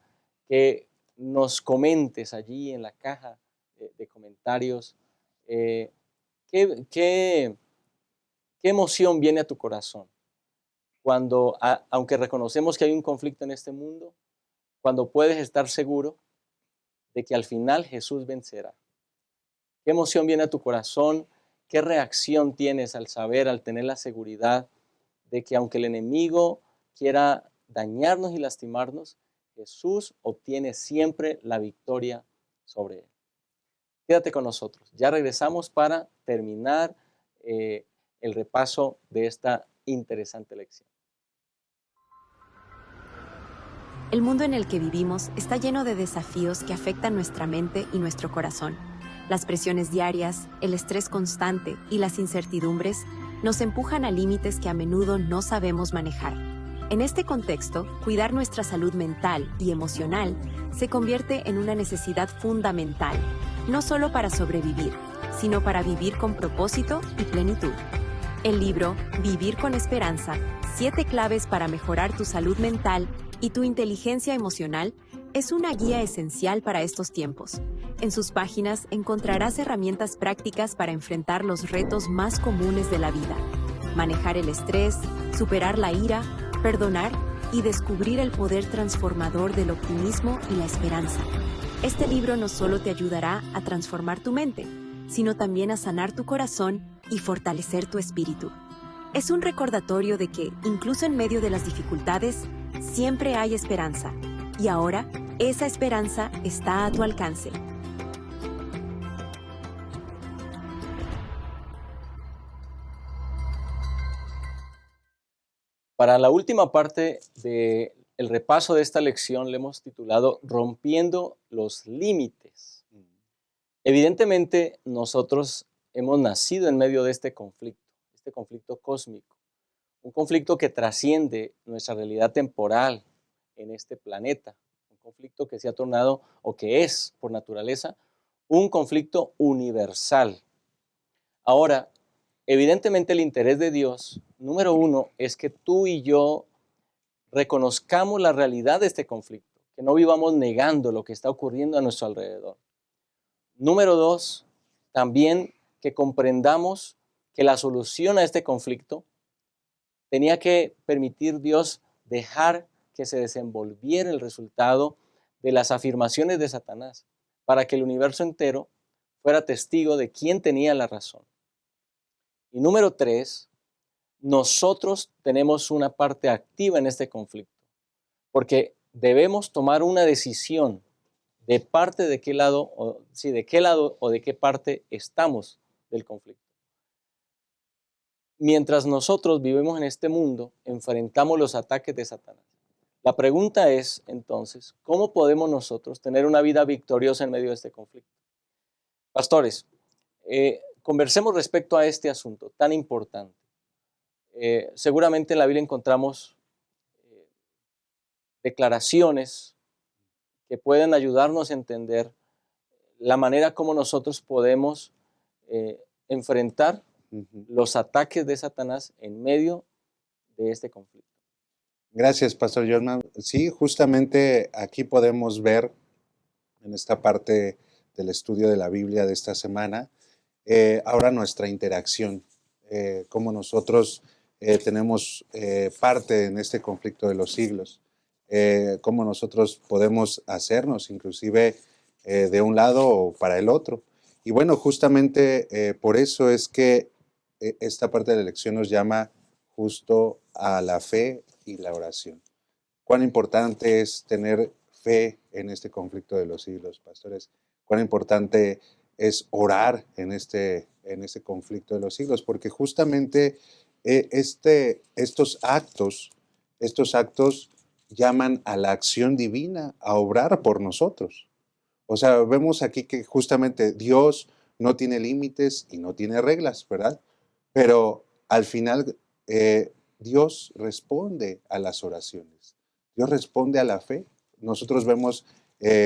que nos comentes allí en la caja de comentarios qué emoción viene a tu corazón cuando, aunque reconocemos que hay un conflicto en este mundo, cuando puedes estar seguro de que al final Jesús vencerá. ¿Qué emoción viene a tu corazón? ¿Qué reacción tienes al saber, al tener la seguridad de que aunque el enemigo quiera dañarnos y lastimarnos, Jesús obtiene siempre la victoria sobre él? Quédate con nosotros. Ya regresamos para terminar el repaso de esta interesante lección. El mundo en el que vivimos está lleno de desafíos que afectan nuestra mente y nuestro corazón. Las presiones diarias, el estrés constante y las incertidumbres nos empujan a límites que a menudo no sabemos manejar. En este contexto, cuidar nuestra salud mental y emocional se convierte en una necesidad fundamental, no solo para sobrevivir, sino para vivir con propósito y plenitud. El libro Vivir con Esperanza, 7 claves para mejorar tu salud mental y tu inteligencia emocional, es una guía esencial para estos tiempos. En sus páginas encontrarás herramientas prácticas para enfrentar los retos más comunes de la vida: manejar el estrés, superar la ira, perdonar y descubrir el poder transformador del optimismo y la esperanza. Este libro no solo te ayudará a transformar tu mente, sino también a sanar tu corazón y fortalecer tu espíritu. Es un recordatorio de que, incluso en medio de las dificultades, siempre hay esperanza. Y ahora, esa esperanza está a tu alcance. Para la última parte del repaso de esta lección le hemos titulado Rompiendo los límites. Evidentemente nosotros hemos nacido en medio de este conflicto cósmico, un conflicto que trasciende nuestra realidad temporal en este planeta, un conflicto que se ha tornado, o que es por naturaleza, un conflicto universal. Ahora, evidentemente el interés de Dios, número uno, es que tú y yo reconozcamos la realidad de este conflicto, que no vivamos negando lo que está ocurriendo a nuestro alrededor. Número dos, también que comprendamos que la solución a este conflicto tenía que permitir Dios dejar que se desenvolviera el resultado de las afirmaciones de Satanás, para que el universo entero fuera testigo de quién tenía la razón. Y número tres, nosotros tenemos una parte activa en este conflicto, porque debemos tomar una decisión de parte de qué lado, de qué lado o de qué parte estamos del conflicto. Mientras nosotros vivimos en este mundo, enfrentamos los ataques de Satanás. La pregunta es, entonces, ¿cómo podemos nosotros tener una vida victoriosa en medio de este conflicto? Pastores, conversemos respecto a este asunto tan importante. Seguramente en la Biblia encontramos declaraciones que pueden ayudarnos a entender la manera como nosotros podemos enfrentar los ataques de Satanás en medio de este conflicto. Gracias, Pastor Jorman. Sí, justamente aquí podemos ver en esta parte del estudio de la Biblia de esta semana, ahora nuestra interacción, cómo nosotros tenemos parte en este conflicto de los siglos, cómo nosotros podemos hacernos inclusive de un lado o para el otro. Y bueno, justamente por eso es que esta parte de la lección nos llama justo a la fe y la oración. Cuán importante es tener fe en este conflicto de los siglos, pastores. Cuán importante es orar en este conflicto de los siglos, porque justamente estos actos llaman a la acción divina, a obrar por nosotros. O sea, vemos aquí que justamente Dios no tiene límites y no tiene reglas, ¿verdad? Pero al final Dios responde a las oraciones. Dios responde a la fe. Nosotros vemos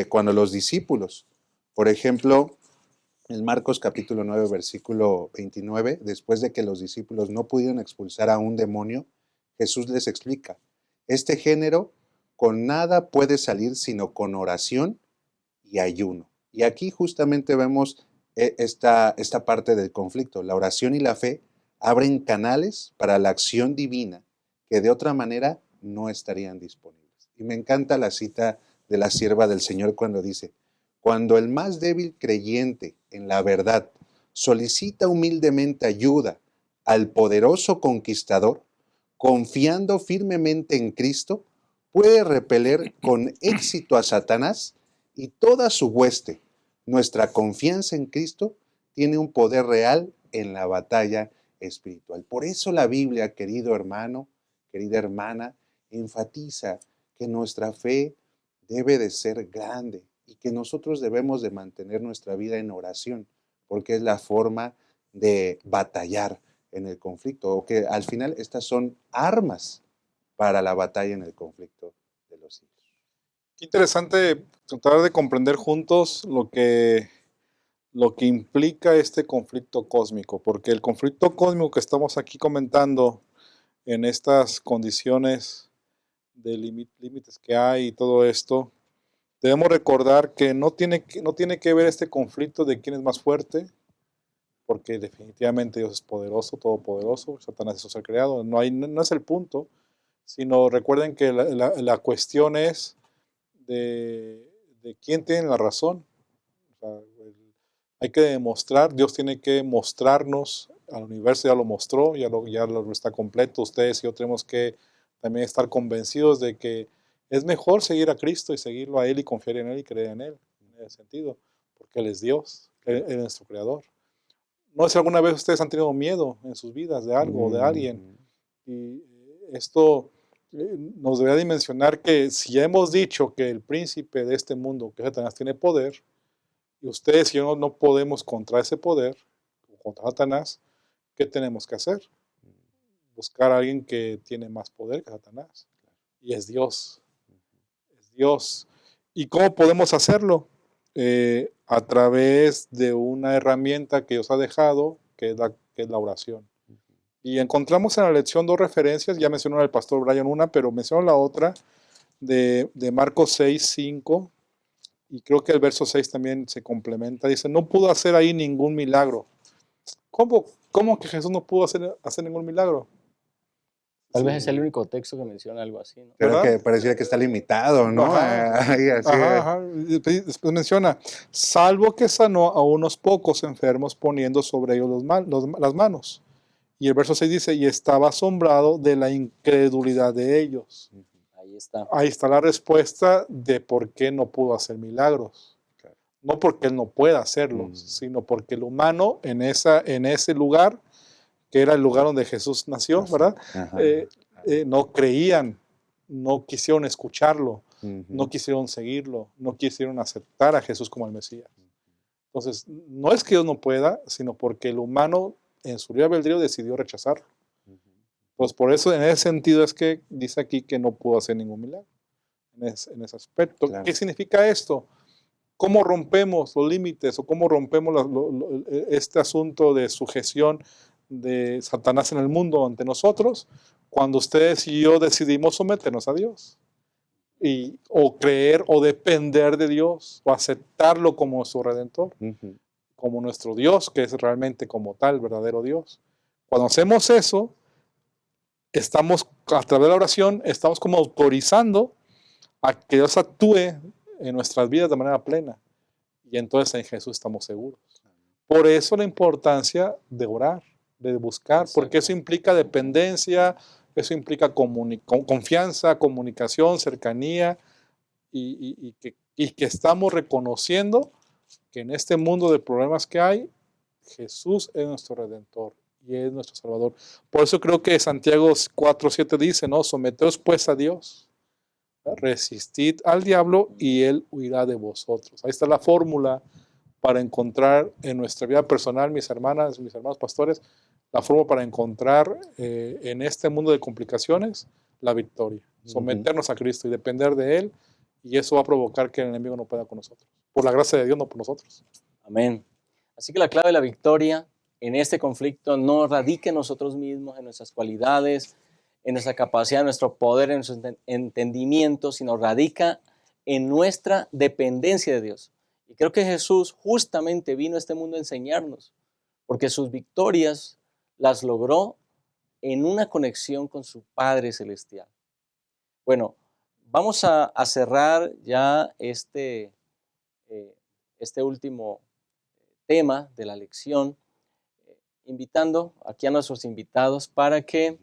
cuando los discípulos, por ejemplo, en Marcos capítulo 9, versículo 29, después de que los discípulos no pudieron expulsar a un demonio, Jesús les explica, este género con nada puede salir sino con oración y ayuno. Y aquí justamente vemos esta parte del conflicto. La oración y la fe abren canales para la acción divina que de otra manera no estarían disponibles. Y me encanta la cita de la sierva del Señor cuando dice, cuando el más débil creyente en la verdad solicita humildemente ayuda al poderoso conquistador, confiando firmemente en Cristo, puede repeler con éxito a Satanás y toda su hueste. Nuestra confianza en Cristo tiene un poder real en la batalla espiritual. Por eso la Biblia, querido hermano, querida hermana, enfatiza que nuestra fe debe de ser grande y que nosotros debemos de mantener nuestra vida en oración, porque es la forma de batallar en el conflicto, o que al final estas son armas para la batalla en el conflicto de los siglos. Qué interesante tratar de comprender juntos lo que implica este conflicto cósmico, porque el conflicto cósmico que estamos aquí comentando en estas condiciones de límites que hay y todo esto, debemos recordar que no tiene que ver este conflicto de quién es más fuerte, porque definitivamente Dios es poderoso, todopoderoso, Satanás es un ser creado, no es el punto, sino recuerden que la cuestión es de quién tiene la razón. O sea, hay que demostrar, Dios tiene que mostrarnos, al universo ya lo mostró, ya lo está completo, ustedes y yo tenemos que también estar convencidos de que es mejor seguir a Cristo y seguirlo a Él y confiar en Él y creer en Él, en ese sentido, porque Él es Dios, Él es nuestro Creador. No sé si alguna vez ustedes han tenido miedo en sus vidas de algo o de alguien, y Esto nos debería dimensionar que si ya hemos dicho que el príncipe de este mundo, que Satanás, tiene poder, y ustedes y yo no podemos contra ese poder, contra Satanás, ¿qué tenemos que hacer? Buscar a alguien que tiene más poder que Satanás. Y es Dios. Es Dios. ¿Y cómo podemos hacerlo? A través de una herramienta que Dios ha dejado, que es la oración. Y encontramos en la lección dos referencias, ya mencionó el pastor Brian una, pero mencionó la otra, de Marcos 6, 5, y creo que el verso 6 también se complementa. Dice, no pudo hacer ahí ningún milagro. ¿Cómo que Jesús no pudo hacer ningún milagro? Tal vez es el único texto que menciona algo así, ¿no? Creo ¿Verdad? que pareciera que está limitado, ¿no? Ajá. Ahí, así, Ajá. Después menciona, salvo que sanó a unos pocos enfermos poniendo sobre ellos las manos. Y el verso 6 dice, y estaba asombrado de la incredulidad de ellos. Ahí está. Ahí está la respuesta de por qué no pudo hacer milagros. Claro. No porque él no pueda hacerlos, sino porque el humano en ese lugar, que era el lugar donde Jesús nació, ¿verdad? Ajá. No creían, no quisieron escucharlo, Ujú. no quisieron seguirlo, no quisieron aceptar a Jesús como el Mesías. Entonces, no es que Dios no pueda, sino porque el humano en su libre albedrío decidió rechazarlo. Pues por eso, en ese sentido, es que dice aquí que no pudo hacer ningún milagro en ese aspecto. Claro. ¿Qué significa esto? ¿Cómo rompemos los límites o cómo rompemos este asunto de sujeción de Satanás en el mundo ante nosotros? Cuando ustedes y yo decidimos someternos a Dios. O creer o depender de Dios o aceptarlo como su Redentor, Ujú. como nuestro Dios, que es realmente como tal, verdadero Dios. Cuando hacemos eso, estamos, a través de la oración, estamos como autorizando a que Dios actúe en nuestras vidas de manera plena. Y entonces en Jesús estamos seguros. Por eso la importancia de orar, de buscar, porque eso implica dependencia, eso implica confianza, comunicación, cercanía, y que estamos reconociendo que en este mundo de problemas que hay, Jesús es nuestro Redentor y es nuestro Salvador. Por eso creo que Santiago 4:7 dice, ¿no? Someteos pues a Dios, resistid al diablo y él huirá de vosotros. Ahí está la fórmula para encontrar en nuestra vida personal, mis hermanas, mis hermanos pastores, la forma para encontrar en este mundo de complicaciones la victoria. Someternos a Cristo y depender de Él, y eso va a provocar que el enemigo no pueda con nosotros. Por la gracia de Dios, no por nosotros. Amén. Así que la clave de la victoria en este conflicto no radica en nosotros mismos, en nuestras cualidades, en nuestra capacidad, en nuestro poder, en nuestro entendimiento, sino radica en nuestra dependencia de Dios. Y creo que Jesús justamente vino a este mundo a enseñarnos, porque sus victorias las logró en una conexión con su Padre Celestial. Bueno, vamos a cerrar ya este último tema de la lección, invitando aquí a nuestros invitados para que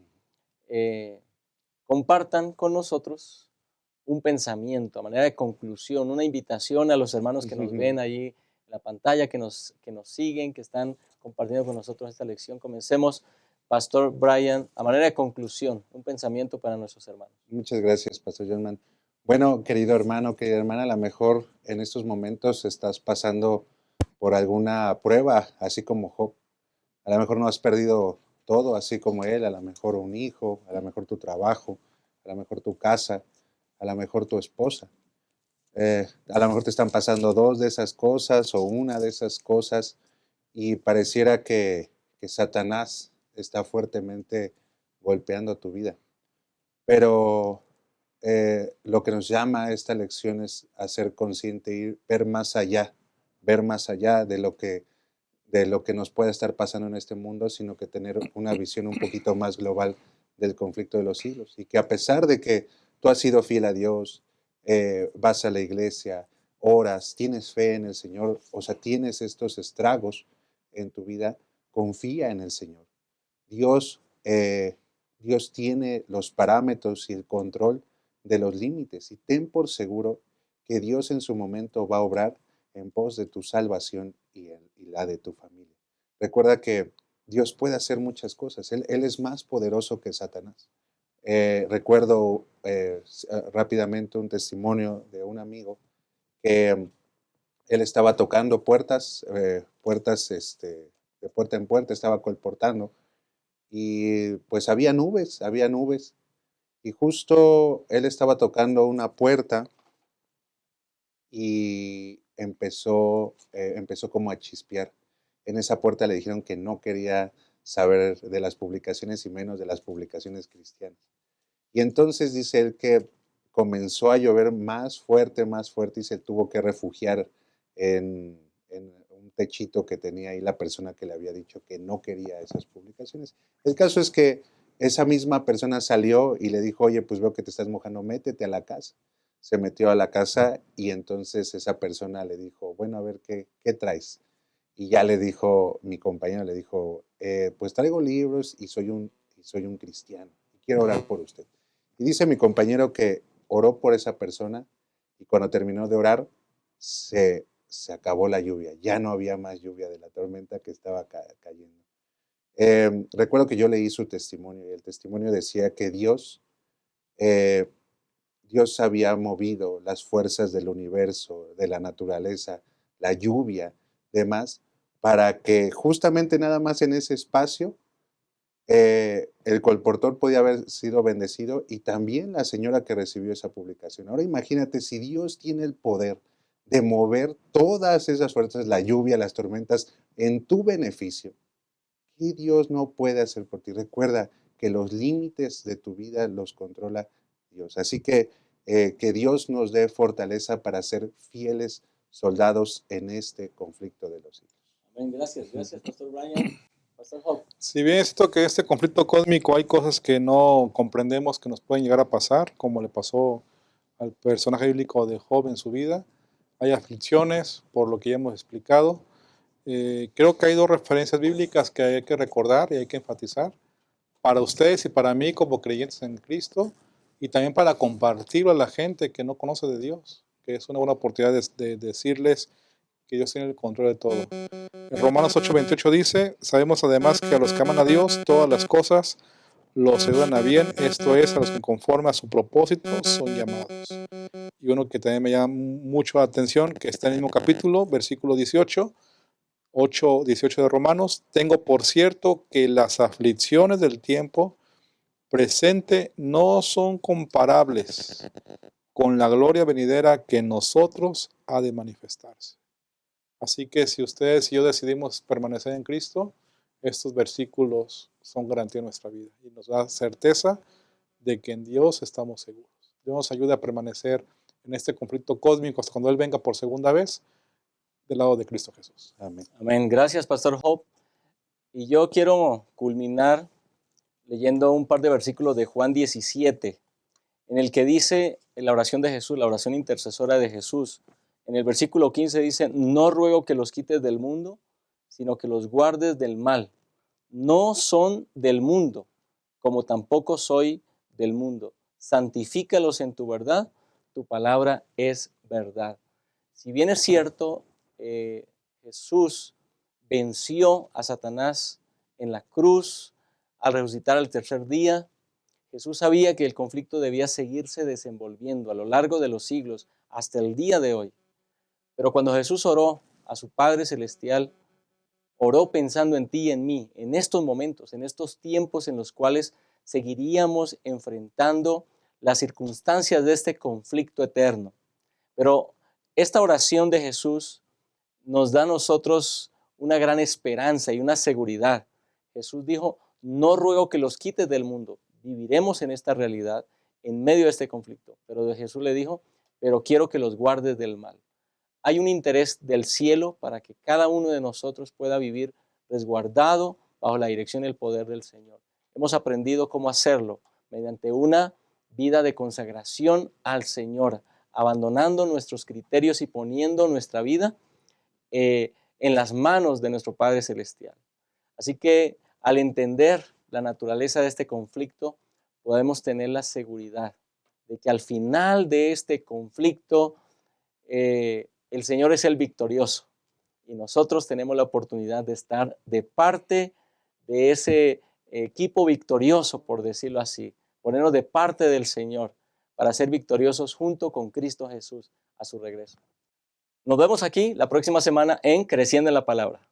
compartan con nosotros un pensamiento a manera de conclusión, una invitación a los hermanos que nos ven allí en la pantalla, que nos siguen, que están compartiendo con nosotros esta lección. Comencemos, Pastor Brian, a manera de conclusión, un pensamiento para nuestros hermanos. Muchas gracias, Pastor Johnman. Bueno, querido hermano, querida hermana, a lo mejor en estos momentos estás pasando por alguna prueba, así como Job. A lo mejor no has perdido todo, así como él, a lo mejor un hijo, a lo mejor tu trabajo, a lo mejor tu casa, a lo mejor tu esposa. A lo mejor te están pasando dos de esas cosas o una de esas cosas y pareciera que Satanás está fuertemente golpeando tu vida. Pero lo que nos llama a esta lección es a ser consciente y ver más allá de lo que nos puede estar pasando en este mundo, sino que tener una visión un poquito más global del conflicto de los siglos. Y que a pesar de que tú has sido fiel a Dios, vas a la iglesia, oras, tienes fe en el Señor, o sea, tienes estos estragos en tu vida, confía en el Señor. Dios tiene los parámetros y el control de los límites, y ten por seguro que Dios en su momento va a obrar en pos de tu salvación y la de tu familia. Recuerda que Dios puede hacer muchas cosas. Él es más poderoso que Satanás. Recuerdo rápidamente un testimonio de un amigo que él estaba tocando puertas, de puerta en puerta, estaba colportando, y pues había nubes, y justo él estaba tocando una puerta y empezó como a chispear. En esa puerta le dijeron que no quería saber de las publicaciones y menos de las publicaciones cristianas. Y entonces dice él que comenzó a llover más fuerte y se tuvo que refugiar en un techito que tenía ahí la persona que le había dicho que no quería esas publicaciones. El caso es que esa misma persona salió y le dijo, oye, pues veo que te estás mojando, métete a la casa. Se metió a la casa y entonces esa persona le dijo, bueno, a ver, ¿qué traes? Y ya le dijo, mi compañero le dijo, pues traigo libros y soy un cristiano y quiero orar por usted. Y dice mi compañero que oró por esa persona y cuando terminó de orar se acabó la lluvia. Ya no había más lluvia de la tormenta que estaba cayendo. Recuerdo que yo leí su testimonio y el testimonio decía que Dios había movido las fuerzas del universo, de la naturaleza, la lluvia, demás, para que justamente nada más en ese espacio el colportor podía haber sido bendecido y también la señora que recibió esa publicación. Ahora imagínate, si Dios tiene el poder de mover todas esas fuerzas, la lluvia, las tormentas, en tu beneficio, ¿qué Dios no puede hacer por ti? Recuerda que los límites de tu vida los controla Dios. Así que Dios nos dé fortaleza para ser fieles soldados en este conflicto de los siglos. Amén. Gracias, Pastor Brian. Pastor Hope. Si bien es cierto que este conflicto cósmico hay cosas que no comprendemos que nos pueden llegar a pasar, como le pasó al personaje bíblico de Job en su vida, hay aflicciones, por lo que ya hemos explicado. Creo que hay dos referencias bíblicas que hay que recordar y hay que enfatizar para ustedes y para mí como creyentes en Cristo, y también para compartirlo a la gente que no conoce de Dios, que es una buena oportunidad de decirles que Dios tiene el control de todo. En Romanos 8:28 dice, sabemos además que a los que aman a Dios, todas las cosas los ayudan a bien, esto es, a los que conforme a su propósito son llamados. Y uno que también me llama mucho la atención, que está en el mismo capítulo, versículo 18, 8:18 de Romanos, tengo por cierto que las aflicciones del tiempo presente no son comparables con la gloria venidera que en nosotros ha de manifestarse. Así que si ustedes y yo decidimos permanecer en Cristo, estos versículos son garantía de nuestra vida y nos da certeza de que en Dios estamos seguros. Dios nos ayuda a permanecer en este conflicto cósmico hasta cuando Él venga por segunda vez del lado de Cristo Jesús. Amén. Amén. Gracias, Pastor Hope. Y yo quiero culminar leyendo un par de versículos de Juan 17, en el que dice en la oración de Jesús, la oración intercesora de Jesús. En el versículo 15 dice, no ruego que los quites del mundo, sino que los guardes del mal. No son del mundo, como tampoco soy del mundo. Santifícalos en tu verdad, tu palabra es verdad. Si bien es cierto, Jesús venció a Satanás en la cruz al resucitar al tercer día. Jesús sabía que el conflicto debía seguirse desenvolviendo a lo largo de los siglos hasta el día de hoy. Pero cuando Jesús oró a su Padre Celestial, oró pensando en ti y en mí, en estos momentos, en estos tiempos en los cuales seguiríamos enfrentando las circunstancias de este conflicto eterno. Pero esta oración de Jesús nos da a nosotros una gran esperanza y una seguridad. Jesús dijo, no ruego que los quites del mundo, viviremos en esta realidad, en medio de este conflicto. Pero Jesús le dijo, pero quiero que los guardes del mal. Hay un interés del cielo para que cada uno de nosotros pueda vivir resguardado bajo la dirección y el poder del Señor. Hemos aprendido cómo hacerlo mediante una vida de consagración al Señor, abandonando nuestros criterios y poniendo nuestra vida en las manos de nuestro Padre Celestial. Así que al entender la naturaleza de este conflicto, podemos tener la seguridad de que al final de este conflicto, el Señor es el victorioso y nosotros tenemos la oportunidad de estar de parte de ese equipo victorioso, por decirlo así, ponernos de parte del Señor para ser victoriosos junto con Cristo Jesús a su regreso. Nos vemos aquí la próxima semana en Creciendo en la Palabra.